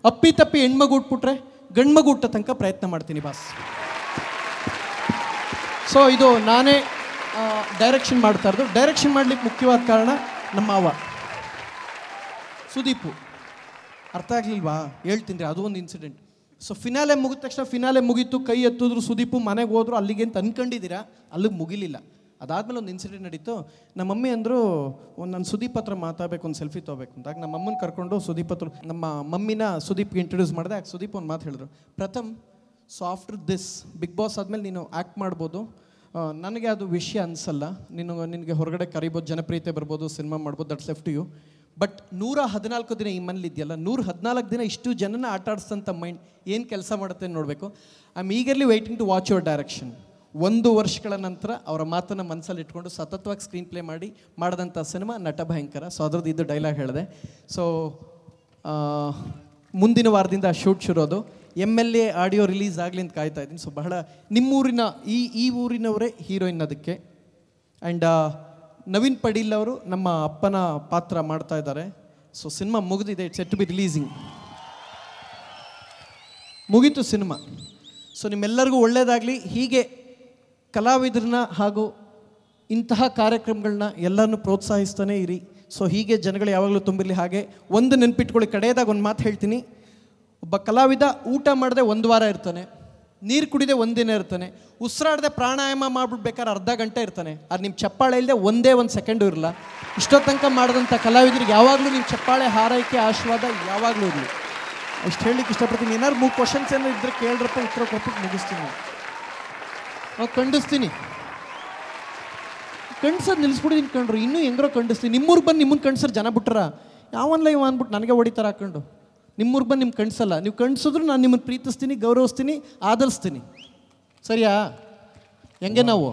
ಅಪ್ಪಿ ತಪ್ಪಿ ಹೆಣ್ಮಗು ಹುಟ್ಬಿಟ್ರೆ ಗಂಡು ಮಗು ಹುಟ್ಟೋ ತನಕ ಪ್ರಯತ್ನ ಮಾಡ್ತೀನಿ ಬಾಸ್. ಸೊ ಇದು ನಾನೇ ಡೈರೆಕ್ಷನ್ ಮಾಡ್ತಾ ಇರೋದು. ಡೈರೆಕ್ಷನ್ ಮಾಡ್ಲಿಕ್ಕೆ ಮುಖ್ಯವಾದ ಕಾರಣ ನಮ್ಮ ಮಾವ ಸುದೀಪು. ಅರ್ಥ ಆಗಲಿಲ್ವಾ? ಹೇಳ್ತೀನಿ, ಅದು ಒಂದು ಇನ್ಸಿಡೆಂಟ್. ಸೊ ಫಿನಾಲೆ ಮುಗಿದ ತಕ್ಷಣ ಫಿನಾಲೆ ಮುಗೀತು, ಕೈ ಎತ್ತಿದ್ರು, ಸುದೀಪು ಮನೆಗೆ ಹೋದ್ರು, ಅಲ್ಲಿಗೆ ಅಂತ ಅಂದ್ಕೊಂಡಿದ್ದೀರಾ, ಅಲ್ಲಿಗೆ ಮುಗಿಲಿಲ್ಲ. ಅದಾದಮೇಲೆ ಒಂದು ಇನ್ಸಿಡೆಂಟ್ ನಡೀತು. ನಮ್ಮ ಮಮ್ಮಿ ಅಂದರು, ನಾನು ಸುದೀಪ್ ಹತ್ರ ಮಾತಾಡಬೇಕು, ಒಂದು ಸೆಲ್ಫಿ ತೊಗೋಬೇಕು ಅಂತ. ನಮ್ಮ ಅಮ್ಮನ ಕರ್ಕೊಂಡು ಸುದೀಪ್ ಹತ್ರ, ನಮ್ಮ ಮಮ್ಮಿನ ಸುದೀಪ್ಗೆ ಇಂಟ್ರೊಡ್ಯೂಸ್ ಮಾಡಿದೆ. ಆಗ ಸುದೀಪ್ ಒಂದು ಮಾತು ಹೇಳಿದ್ರು, Pratham, so after this Bigg Boss ಆದಮೇಲೆ ನೀನು ಆ್ಯಕ್ಟ್ ಮಾಡ್ಬೋದು, ನನಗೆ ಅದು ವಿಷಯ ಅನಿಸಲ್ಲ, ನಿನಗೆ ಹೊರಗಡೆ ಕರಿಬೋದು, ಜನಪ್ರಿಯತೆ ಬರ್ಬೋದು, ಸಿನಿಮಾ ಮಾಡ್ಬೋದು, that's left to you. But 114 ದಿನ ಈ ಮನೇಲಿ ಇದೆಯಲ್ಲ, 114 ದಿನ ಇಷ್ಟು ಜನನ ಆಟ ಆಡಿಸೋಂಥ ಮೈಂಡ್ ಏನು ಕೆಲಸ ಮಾಡುತ್ತೆ ನೋಡಬೇಕು. I am eagerly waiting to watch your direction. 1 ವರ್ಷಗಳ ನಂತರ ಅವರ ಮಾತನ್ನು ಮನಸ್ಸಲ್ಲಿ ಇಟ್ಕೊಂಡು ಸತತವಾಗಿ ಸ್ಕ್ರೀನ್ ಪ್ಲೇ ಮಾಡಿದಂಥ ಸಿನಿಮಾ ನಟ ಭಯಂಕರ. ಸೊ ಅದ್ರದ್ದು ಇದು ಡೈಲಾಗ್ ಹೇಳಿದೆ. ಸೊ ಮುಂದಿನ ವಾರದಿಂದ ಶೂಟ್ ಶುರೋದು. MLA ಆಡಿಯೋ ರಿಲೀಸ್ ಆಗಲಿ ಅಂತ ಕಾಯ್ತಾ ಇದ್ದೀನಿ. ಸೊ ಬಹಳ ನಿಮ್ಮೂರಿನ ಈ ಊರಿನವರೇ ಹೀರೋಯಿನ್ ಅದಕ್ಕೆ. ಆ್ಯಂಡ್ ನವೀನ್ ಪಡೀಲ್ ಅವರು ನಮ್ಮ ಅಪ್ಪನ ಪಾತ್ರ ಮಾಡ್ತಾ ಇದ್ದಾರೆ. ಸೊ ಸಿನಿಮಾ ಮುಗಿದಿದೆ, it's set to be releasing. ಮುಗೀತು ಸಿನಿಮಾ. ಸೊ ನಿಮ್ಮೆಲ್ಲರಿಗೂ ಒಳ್ಳೆಯದಾಗಲಿ. ಹೀಗೆ ಕಲಾವಿದರನ್ನ ಹಾಗೂ ಇಂತಹ ಕಾರ್ಯಕ್ರಮಗಳನ್ನ ಎಲ್ಲರನ್ನೂ ಪ್ರೋತ್ಸಾಹಿಸ್ತಾನೆ ಇರಿ. ಸೊ ಹೀಗೆ ಜನಗಳು ಯಾವಾಗಲೂ ತುಂಬಿರಲಿ. ಹಾಗೆ ಒಂದು ನೆನ್ಪಿಟ್ಕೊಳ್ಳಿ, ಕಡೆಯದಾಗ ಒಂದು ಮಾತು ಹೇಳ್ತೀನಿ. ಒಬ್ಬ ಕಲಾವಿದ ಊಟ ಮಾಡದೆ 1 ವಾರ ಇರ್ತಾನೆ, ನೀರು ಕುಡಿದೆ 1 ದಿನ ಇರ್ತಾನೆ, ಉಸಿರಾಡದೆ ಪ್ರಾಣಾಯಾಮ ಮಾಡ್ಬಿಡ್ಬೇಕಾದ್ರೆ ಅರ್ಧ ಗಂಟೆ ಇರ್ತಾನೆ. ಅದು ನಿಮ್ಮ ಚಪ್ಪಾಳೆ ಇಲ್ಲದೆ ಒಂದೇ 1 ಸೆಕೆಂಡು ಇರಲ್ಲ. ಇಷ್ಟೊತ್ತು ತನಕ ಮಾಡಿದಂಥ ಕಲಾವಿದರಿಗೆ ಯಾವಾಗಲೂ ನಿಮ್ಮ ಚಪ್ಪಾಳೆ, ಹಾರೈಕೆ, ಆಶೀರ್ವಾದ ಯಾವಾಗಲೂ ಇರಲಿ. ಅಷ್ಟು ಹೇಳಲಿಕ್ಕೆ ಇಷ್ಟಪಡ್ತೀನಿ. ಏನಾದ್ರು 3 ಕ್ವಶನ್ಸ್ ಏನಾರು ಇದ್ದರೆ ಕೇಳ್ರಪ್ಪ, ಉತ್ತರ ಕೊಟ್ಟು ಮುಗಿಸ್ತೀನಿ. ಖಂಡಿಸ್ತೀನಿ, ಕಣ್ಸೋದು ನಿಲ್ಲಿಸ್ಬಿಟ್ಟು ಕಂಡ್ರು, ಇನ್ನೂ ಹೆಂಗ್ರೋ ಖಂಡಿಸ್ತೀನಿ. ನಿಮ್ಮೂರಿಗೆ ಬಂದು ನಿಮ್ಮನ್ನು ಕಣ್ಸೋರು ಜನ ಬಿಟ್ರ, ಯಾವನ್ಲ ಇವ ಅಂದ್ಬಿಟ್ಟು ನನಗೆ ಹೊಡಿತಾರೆ ಹಾಕೊಂಡು. ನಿಮ್ಮೂರಿಗೆ ಬಂದು ನಿಮ್ಗೆ ಕಣ್ಸಲ್ಲ, ನೀವು ಕಣ್ಸಿದ್ರು ನಾನು ನಿಮ್ಮನ್ನು ಪ್ರೀತಿಸ್ತೀನಿ, ಗೌರವಿಸ್ತೀನಿ, ಆದರಿಸ್ತೀನಿ. ಸರಿಯಾ? ಹೆಂಗೆ ನಾವು?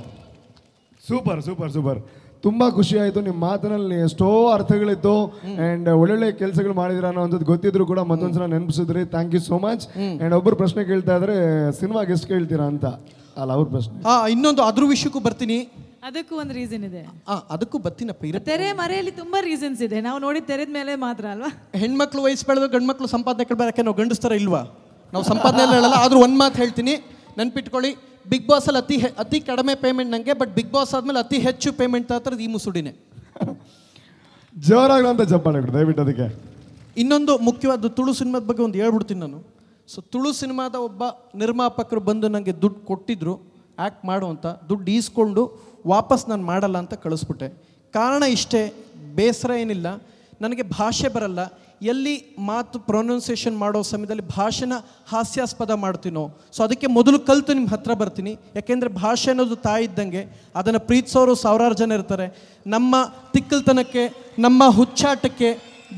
Super super super. ತುಂಬ ಖುಷಿ ಆಯಿತು. ನಿಮ್ಮ ಮಾತಿನಲ್ಲಿ ಎಷ್ಟೋ ಅರ್ಥಗಳಿತ್ತು ಆ್ಯಂಡ್ ಒಳ್ಳೊಳ್ಳೆ ಕೆಲಸಗಳು ಮಾಡಿದಿರ ಅನ್ನೋ ಅಂಥದ್ದು ಗೊತ್ತಿದ್ರು ಕೂಡ ಮತ್ತೊಂದ್ಸಲ ನೆನಪಿಸಿದ್ರಿ. Thank you so much. And ಒಬ್ಬರು ಪ್ರಶ್ನೆ ಕೇಳ್ತಾ ಇದ್ದಾರೆ, ಸಿನಿಮಾಗೆ ಎಷ್ಟು ಕೇಳ್ತೀರಾ ಅಂತ. ಅಲ್ಲ ಅವ್ರ ಪ್ರಶ್ನೆ. ಇನ್ನೊಂದು ಅದ್ರ ವಿಷಯಕ್ಕೂ ಬರ್ತೀನಿ. ಅದಕ್ಕೂ ಒಂದು ರೀಸನ್ ಇದೆ. ಅದಕ್ಕೂ ಬರ್ತೀನಪ್ಪ. ತೆರೆ ಮರೆಯಲ್ಲಿ ತುಂಬಾ ರೀಸನ್ಸ್ ಇದೆ. ನಾವು ನೋಡಿ ತೆರೆದ ಮೇಲೆ ಮಾತ್ರ ಅಲ್ವಾ. ಹೆಣ್ಮಕ್ಳು ವಯಸ್ಸು ಬೆಳೆದು ಗಂಡು ಮಕ್ಳು ಸಂಪಾದನೆ ಕೇಳಬೇಕೆ, ನಾವು ಗಂಡಸ್ತರ ಇಲ್ವಾ? ನಾವು ಸಂಪಾದನೆ ಹೇಳಲ್ಲ. ಆದ್ರೂ ಒಂದು ಮಾತು ಹೇಳ್ತೀನಿ, ನೆನ್ಪಿಟ್ಕೊಳ್ಳಿ. ಬಿಗ್ ಬಾಸಲ್ಲಿ ಅತಿ ಕಡಿಮೆ ಪೇಮೆಂಟ್ ನನಗೆ, ಬಟ್ ಬಿಗ್ ಬಾಸ್ ಆದಮೇಲೆ ಅತಿ ಹೆಚ್ಚು ಪೇಮೆಂಟ್ ಆಗ್ತದೆ ಈ ಮುಸುಡಿನೇ. ಜೋರಾಗ್ಲಂತ ಜಪ್ಪಾಳೆ ದಯವಿಟ್ಟು. ಅದಕ್ಕೆ ಇನ್ನೊಂದು ಮುಖ್ಯವಾದ ತುಳು ಸಿನಿಮಾದ ಬಗ್ಗೆ ಒಂದು ಹೇಳ್ಬಿಡ್ತೀನಿ ನಾನು. ಸೊ ತುಳು ಸಿನಿಮಾದ ಒಬ್ಬ ನಿರ್ಮಾಪಕರು ಬಂದು ನನಗೆ ದುಡ್ಡು ಕೊಟ್ಟಿದ್ರು ಆ್ಯಕ್ಟ್ ಮಾಡು ಅಂತ. ದುಡ್ಡು ಈಸ್ಕೊಂಡು ವಾಪಸ್ ನಾನು ಮಾಡಲ್ಲ ಅಂತ ಕಳಿಸ್ಬಿಟ್ಟೆ. ಕಾರಣ ಇಷ್ಟೇ, ಬೇಸರ ಏನಿಲ್ಲ, ನನಗೆ ಭಾಷೆ ಬರಲ್ಲ. ಎಲ್ಲಿ ಮಾತು ಪ್ರೊನೌನ್ಸಿಯೇಷನ್ ಮಾಡೋ ಸಮಯದಲ್ಲಿ ಭಾಷೆನ ಹಾಸ್ಯಾಸ್ಪದ ಮಾಡ್ತೀನೋ, ಸೊ ಅದಕ್ಕೆ ಮೊದಲು ಕಲಿತು ನಿಮ್ಮ ಹತ್ರ ಬರ್ತೀನಿ. ಯಾಕೆಂದರೆ ಭಾಷೆ ಅನ್ನೋದು ತಾಯಿ ಇದ್ದಂಗೆ, ಅದನ್ನು ಪ್ರೀತಿಸೋರು 1000 ಜನ ಇರ್ತಾರೆ. ನಮ್ಮ ತಿಕ್ಕಲ್ತನಕ್ಕೆ, ನಮ್ಮ ಹುಚ್ಚಾಟಕ್ಕೆ,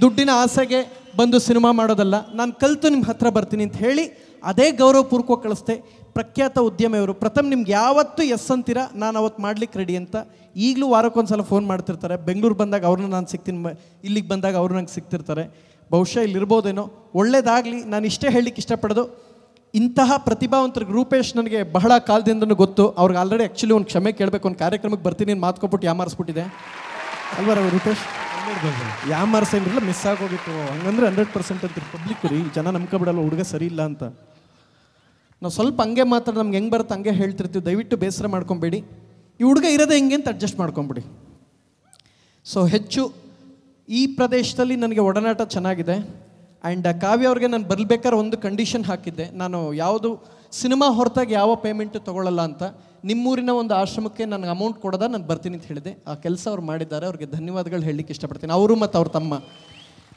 ದುಡ್ಡಿನ ಆಸೆಗೆ ಬಂದು ಸಿನಿಮಾ ಮಾಡೋದಲ್ಲ. ನಾನು ಕಲಿತು ನಿಮ್ಮ ಹತ್ರ ಬರ್ತೀನಿ ಅಂತ ಹೇಳಿ ಅದೇ ಗೌರವಪೂರ್ವಕವಾಗಿ ಕಳಿಸ್ದೆ. ಪ್ರಖ್ಯಾತ ಉದ್ಯಮಿಯವರು ಪ್ರಥಮ್ ನಿಮ್ಗೆ ಯಾವತ್ತೂ ಎಸ್ ಅಂತೀರಾ, ನಾನು ಅವತ್ತು ಮಾಡ್ಲಿಕ್ಕೆ ರೆಡಿ ಅಂತ. ಈಗಲೂ ವಾರಕ್ಕೊಂದ್ಸಲ ಫೋನ್ ಮಾಡ್ತಿರ್ತಾರೆ. ಬೆಂಗಳೂರು ಬಂದಾಗ ಅವ್ರನ್ನ ನಾನು ಸಿಗ್ತೀನಿ, ಇಲ್ಲಿಗೆ ಬಂದಾಗ ಅವರು ನಂಗೆ ಸಿಗ್ತಿರ್ತಾರೆ. ಬಹುಶಃ ಇಲ್ಲಿರ್ಬೋದೇನೋ. ಒಳ್ಳೇದಾಗಲಿ. ನಾನು ಇಷ್ಟೇ ಹೇಳಲಿಕ್ಕೆ ಇಷ್ಟಪಡೋದು, ಇಂತಹ ಪ್ರತಿಭಾವಂತರಿಗೆ ರೂಪೇಶ್ ನನಗೆ ಬಹಳ ಕಾಲದಿಂದನೂ ಗೊತ್ತು. ಅವ್ರಿಗೆ ಆಲ್ರೆಡಿ ಆ್ಯಕ್ಚುಲಿ ಒಂದು ಕ್ಷಮೆ ಕೇಳಬೇಕು. ಒಂದು ಕಾರ್ಯಕ್ರಮಕ್ಕೆ ಬರ್ತೀನಿ ಅಂತ ಮಾತ್ಕೊಬಿಟ್ಟು ಯಾಮಾರಿಸ್ಬಿಟ್ಟಿದೆ ಅಲ್ವಾ ರೂಪೇಶ್? ಯಾಮಾರಿಸೇನಿರಲಿಲ್ಲ, ಮಿಸ್ ಆಗೋಗಿತ್ತು. ಹಂಗಂದ್ರೆ 100% ಅಂತ ಪಬ್ಲಿಕ್ ರೀ, ಜನ ನಂಬ್ಕೊಬಿಡಲ್ಲ ಹುಡುಗ ಸರಿ ಇಲ್ಲ ಅಂತ. ನಾವು ಸ್ವಲ್ಪ ಹಂಗೆ ಮಾತ್ರ ನಮ್ಗೆ ಹೆಂಗೆ ಬರುತ್ತೆ ಹಂಗೆ ಹೇಳ್ತಿರ್ತೀವಿ. ದಯವಿಟ್ಟು ಬೇಸರ ಮಾಡ್ಕೊಬೇಡಿ. ಈ ಹುಡುಗ ಇರೋದೇ ಹೆಂಗೆ ಅಂತ ಅಡ್ಜಸ್ಟ್ ಮಾಡ್ಕೊಂಬಿಡಿ. ಸೊ ಹೆಚ್ಚು ಈ ಪ್ರದೇಶದಲ್ಲಿ ನನಗೆ ಒಡನಾಟ ಚೆನ್ನಾಗಿದೆ. ಆ್ಯಂಡ್ ಕಾವ್ಯ ಅವ್ರಿಗೆ ನಾನು ಬರಬೇಕಾದ್ರೆ ಒಂದು ಕಂಡೀಷನ್ ಹಾಕಿದ್ದೆ, ನಾನು ಯಾವುದು ಸಿನಿಮಾ ಹೊರತಾಗಿ ಯಾವ ಪೇಮೆಂಟು ತೊಗೊಳ್ಳಲ್ಲ ಅಂತ. ನಿಮ್ಮೂರಿನ ಒಂದು ಆಶ್ರಮಕ್ಕೆ ನನಗೆ ಅಮೌಂಟ್ ಕೊಡೋದ ನಾನು ಬರ್ತೀನಿ ಅಂತ ಹೇಳಿದೆ. ಆ ಕೆಲಸ ಅವ್ರು ಮಾಡಿದ್ದಾರೆ, ಅವ್ರಿಗೆ ಧನ್ಯವಾದಗಳು ಹೇಳಲಿಕ್ಕೆ ಇಷ್ಟಪಡ್ತೀನಿ, ಅವರು ಮತ್ತು ಅವ್ರ ತಮ್ಮ.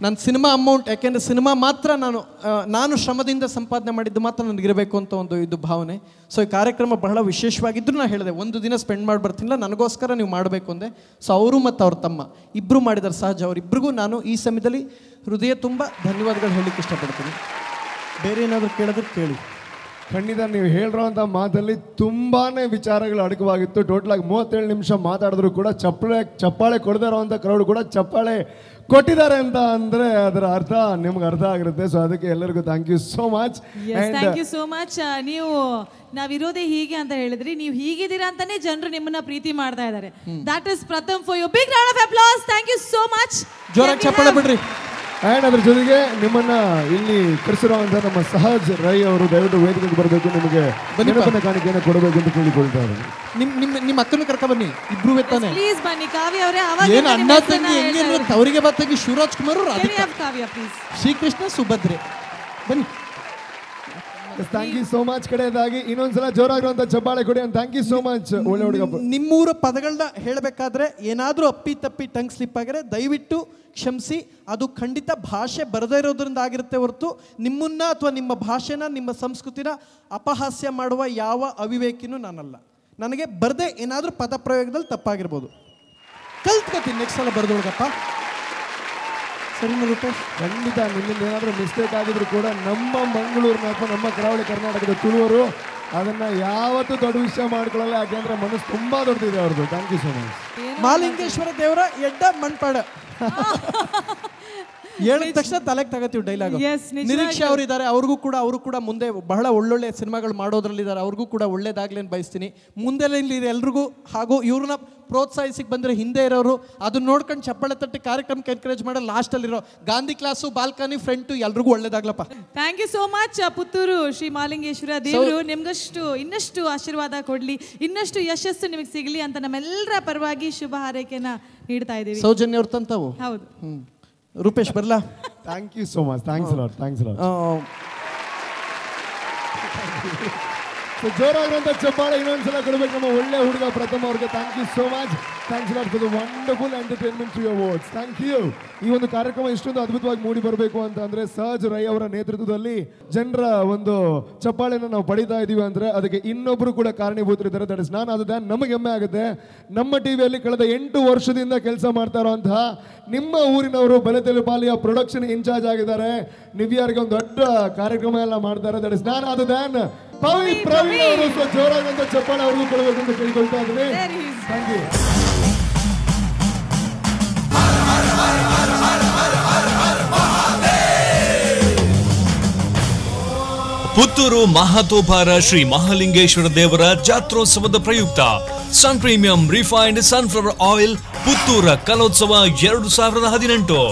ನಾನು ಸಿನಿಮಾ ಅಮೌಂಟ್, ಯಾಕೆಂದರೆ ಸಿನಿಮಾ ಮಾತ್ರ ನಾನು ಶ್ರಮದಿಂದ ಸಂಪಾದನೆ ಮಾಡಿದ್ದು ಮಾತ್ರ ನನಗಿರಬೇಕು ಅಂತ ಒಂದು ಇದು ಭಾವನೆ. ಸೊ ಈ ಕಾರ್ಯಕ್ರಮ ಬಹಳ ವಿಶೇಷವಾಗಿದ್ದರೂ ನಾನು ಹೇಳಿದೆ, ಒಂದು ದಿನ ಸ್ಪೆಂಡ್ ಮಾಡಿ ಬರ್ತೀನಿಲ್ಲ, ನನಗೋಸ್ಕರ ನೀವು ಮಾಡಬೇಕು ಅಂದೆ. ಸೊ ಅವರು ಮತ್ತು ಅವ್ರ ತಮ್ಮ ಇಬ್ಬರು ಮಾಡಿದ್ದಾರೆ ಸಹಜ. ಅವರಿಬ್ಬರಿಗೂ ನಾನು ಈ ಸಮಯದಲ್ಲಿ ಹೃದಯ ತುಂಬ ಧನ್ಯವಾದಗಳು ಹೇಳಲಿಕ್ಕೆ ಇಷ್ಟಪಡ್ತೀನಿ. ಬೇರೆ ಏನಾದರೂ ಕೇಳಿದ್ರೆ ಕೇಳಿ. ಖಂಡಿತ ನೀವು ಹೇಳಿರೋಂಥ ಮಾತಲ್ಲಿ ತುಂಬಾ ವಿಚಾರಗಳು ಅಡಕವಾಗಿತ್ತು. ಟೋಟಲಾಗಿ 37 ನಿಮಿಷ ಮಾತಾಡಿದ್ರು ಕೂಡ ಚಪ್ಪಾಳೆ ಕೊಡದೇ ಇರೋವಂಥ ಕ್ರೌಡ್ ಕೂಡ ಚಪ್ಪಾಳೆ ಕೊಟ್ಟಿದ್ದಾರೆ ಅಂತ ಅಂದರೆ ಅದರ ಅರ್ಥ ನಿಮ್ಗೆ ಅರ್ಥ ಆಗಿರುತ್ತೆ. ಸೊ ಅದಕ್ಕೆ ಎಲ್ಲರಿಗೂ thank you so much. Thank you so much. ನೀವು ನಾವಿರೋದೇ ಹೀಗೆ ಅಂತ ಹೇಳಿದ್ರಿ, ನೀವು ಹೀಗಿದ್ದೀರಾ ಅಂತಾನೆ ಜನರು ನಿಮ್ಮನ್ನ ಪ್ರೀತಿ ಮಾಡ್ತಾ ಇದ್ದಾರೆ. That is Pratham for you. Big round of applause. Thank you so much. ಜೋರಾಗಿ ಚಪ್ಪಾಳೆ ಬಿಡ್ರಿ. ಆ್ಯಂಡ್ ಅದ್ರ ಜೊತೆಗೆ ನಿಮ್ಮನ್ನ ಇಲ್ಲಿ ಕರೆಸಿರುವಂಥ ನಮ್ಮ ಸಹಜ್ ರೈ ಅವರು ದಯವಿಟ್ಟು ವೇದಿಕೆಗೆ ಬರಬೇಕು, ನಿಮಗೆ ನೆನಪಿನ ಕಾಣಿಕೆಯನ್ನು ಕೊಡಬೇಕು ಅಂತ ಕೇಳಿಕೊಳ್ತಾ ಇದ್ದೀನಿ. ನಿಮ್ಮ ಅಕ್ಕನ ಕರ್ಕ ಬನ್ನಿ, ಇಬ್ರು ತಾನೆ. ಪ್ಲೀಸ್ ಬನ್ನಿ. ಕಾವ್ಯ ಅವರೇ ಏನು ಅಣ್ಣ ತಂಗಿ ಹೆಂಗೆ ಅವರಿಗೆ ಬತ್ತಾಗಿ ಶಿವರಾಜ್ ಕುಮಾರ್ ಕಾವ್ಯ ಪ್ಲೀಸ್. ಶ್ರೀಕೃಷ್ಣ ಸುಭದ್ರೆ ಬನ್ನಿ. Thank you so much. ಕಡೆಯದಾಗಿ ಇನ್ನೊಂದ್ಸಲ ಜೋರಾಗಿರುವಂತ ಚಪ್ಪಾಳೆ ಕೊಡಿ. And thank you so much. ಒಳ್ಳೆ ಹುಡುಗ. ನಿಮ್ಮೂರ ಪದಗಳನ್ನ ಹೇಳಬೇಕಾದ್ರೆ ಏನಾದರೂ ಅಪ್ಪಿ ತಪ್ಪಿ ಟಂಗ್ ಸ್ಲಿಪ್ ಆಗಿದ್ರೆ ದಯವಿಟ್ಟು ಕ್ಷಮಿಸಿ. ಅದು ಖಂಡಿತ ಭಾಷೆ ಬರದೇ ಇರೋದ್ರಿಂದ ಆಗಿರುತ್ತೆ ಹೊರತು ನಿಮ್ಮನ್ನ ಅಥವಾ ನಿಮ್ಮ ಭಾಷೆನ ನಿಮ್ಮ ಸಂಸ್ಕೃತಿನ ಅಪಹಾಸ್ಯ ಮಾಡುವ ಯಾವ ಅವಿವೇಕಿನೂ ನಾನಲ್ಲ. ನನಗೆ ಬರದೆ ಏನಾದರೂ ಪದ ಪ್ರಯೋಗದಲ್ಲಿ ತಪ್ಪಾಗಿರ್ಬೋದು, ಕಲ್ತ್ಕೊತೀನಿ ನೆಕ್ಸ್ಟ್ ಸಲ ಬರೆದೊಳಗಪ್ಪ. ಸರಿನಾ ರೂಪೇಶ್? ಖಂಡಿತ ನಿಮ್ಮಿಂದ ಏನಾದರೂ ಮಿಸ್ಟೇಕ್ ಆಗಿದ್ರು ಕೂಡ ನಮ್ಮ ಮಂಗಳೂರಿನ ಅಥವಾ ನಮ್ಮ ಕರಾವಳಿ ಕರ್ನಾಟಕದ ತುಳುವರು ಅದನ್ನ ಯಾವತ್ತೂ ದೊಡ್ಡ ವಿಷಯ ಮಾಡ್ಕೊಳ್ಳಲ್ಲ, ಯಾಕೆಂದ್ರೆ ಮನಸ್ಸು ತುಂಬಾ ದೊಡ್ಡದಿದೆ ಅವ್ರದ್ದು. Thank you so much. Malingeshwara ದೇವರ ಎಡ್ಡ ಮಣ್ಪಾಡ ಹೇಳಿದ ತಕ್ಷಣ ತಲೆಗೆ ತಗೋತೀವಿ ಡೈಲಾಗ್. ನಿರೀಕ್ಷೆ ಅವರಿದ್ದಾರೆ, ಅವರು ಕೂಡ ಮುಂದೆ ಬಹಳ ಒಳ್ಳೊಳ್ಳೆ ಸಿನಿಮಾಗಳು ಮಾಡೋದ್ರಲ್ಲಿದ್ದಾರೆ. ಅವ್ರಿಗೂ ಕೂಡ ಒಳ್ಳೇದಾಗ್ಲಿ ಅಂತ ಬಯಸ್ತೀನಿ. ಮುಂದೆ ಎಲ್ರಿಗೂ ಹಾಗೂ ಇವ್ರನ್ನ ಪ್ರೋತ್ಸಾಹಿಸಿ ಬಂದರೆ ಹಿಂದೆ ಇರೋರು ಅದನ್ನ ನೋಡ್ಕೊಂಡು ಚಪ್ಪಾಳೆ ತಟ್ಟಿ ಕಾರ್ಯಕ್ರಮಕ್ಕೆ ಎನ್ಕರೇಜ್ ಮಾಡೋ ಲಾಸ್ಟಲ್ಲಿರೋ ಗಾಂಧಿ ಕ್ಲಾಸು ಬಾಲ್ಕನಿ ಫ್ರಂಟು ಎಲ್ರಿಗೂ ಒಳ್ಳೇದಾಗ್ಲಪ್ಪ. Thank you so much. Puttur Shri Malingeshwara ದೇವರು ನಿಮ್ಗಷ್ಟು ಇನ್ನಷ್ಟು ಆಶೀರ್ವಾದ ಕೊಡ್ಲಿ, ಇನ್ನಷ್ಟು ಯಶಸ್ಸು ನಿಮಗೆ ಸಿಗಲಿ ಅಂತ ನಮ್ಮೆಲ್ಲರ ಪರವಾಗಿ ಶುಭ ಹಾರೈಕೆನ ನೀಡ್ತಾ ಇದ್ದೀವಿ. ಸೌಜನ್ಯ ಅವ್ರ ತಂತವು. ಹೌದು. ರೂಪೇಶ್ ಬರ್ಲಾ? Thank you so much. Thanks lot. Thanks lot. ಜೋರಾಗಿರುವಂಥ ಚಪ್ಪಾಳೆ ಇನ್ನೊಂದ್ಸಲ ಕೊಡಬೇಕು ನಮ್ಮ ಒಳ್ಳೆ ಹುಡುಗ ಪ್ರಥಮ್ ಅವ್ರಿಗೆ. Thank you so much. Thanks lot for the wonderful entertainment awards. Thank you. ಈ ಒಂದು ಕಾರ್ಯಕ್ರಮ ಇಷ್ಟೊಂದು ಅದ್ಭುತವಾಗಿ ಮೂಡಿ ಬರಬೇಕು ಅಂತ ಅಂದ್ರೆ ಸಹಜ್ ರೈ ಅವರ ನೇತೃತ್ವದಲ್ಲಿ ಜನರ ಒಂದು ಚಪ್ಪಾಳೆನ ನಾವು ಪಡಿತಾ ಇದೀವಿ ಅಂದ್ರೆ ಅದಕ್ಕೆ ಇನ್ನೊಬ್ರು ಕೂಡ ಕಾರಣೀಭೂತರಿದ್ದಾರೆ. ದಟ್ ಇಸ್ ನಾನ್ ಅದನ್ನ ನಮಗೆ ಹೆಮ್ಮೆ ಆಗುತ್ತೆ. ನಮ್ಮ ಟಿವಿಯಲ್ಲಿ ಕಳೆದ 8 ವರ್ಷದಿಂದ ಕೆಲಸ ಮಾಡ್ತಾ ಇರುವಂತಹ ನಿಮ್ಮ ಊರಿನವರು ಬಲೆತೆಲುಪಾಲಿಯ ಪ್ರೊಡಕ್ಷನ್ ಇನ್ಚಾರ್ಜ್ ಆಗಿದ್ದಾರೆ. ನಿವ್ಯಾರಿಗೆ ಒಂದು ದೊಡ್ಡ ಕಾರ್ಯಕ್ರಮ ಎಲ್ಲ ಮಾಡ್ತಾರೆ. ದಟ್ ಇಸ್ ನಾನ್ ಅದನ್ನ ಪ್ರವೀಣ್ ಅವರು. ಜೋರಾದಂತ ಚಪ್ಪಾಳೆ ಅವ್ರಿಗೂ ಕೊಡಬೇಕು ಅಂತ ಕೇಳಿಕೊಳ್ತಾ ಇದ್ದೀನಿ. Thank you. ಪುತ್ತೂರು ಮಹಾತೋಪಾರ ಶ್ರೀ ಮಹಾಲಿಂಗೇಶ್ವರ ದೇವರ ಜಾತ್ರೋತ್ಸವದ ಪ್ರಯುಕ್ತ ಸನ್ ಪ್ರೀಮಿಯಂ ರಿಫೈನ್ಡ್ ಸನ್ಫ್ಲವರ್ ಆಯಿಲ್ ಪುತ್ತೂರ ಕಲೋತ್ಸವ 2018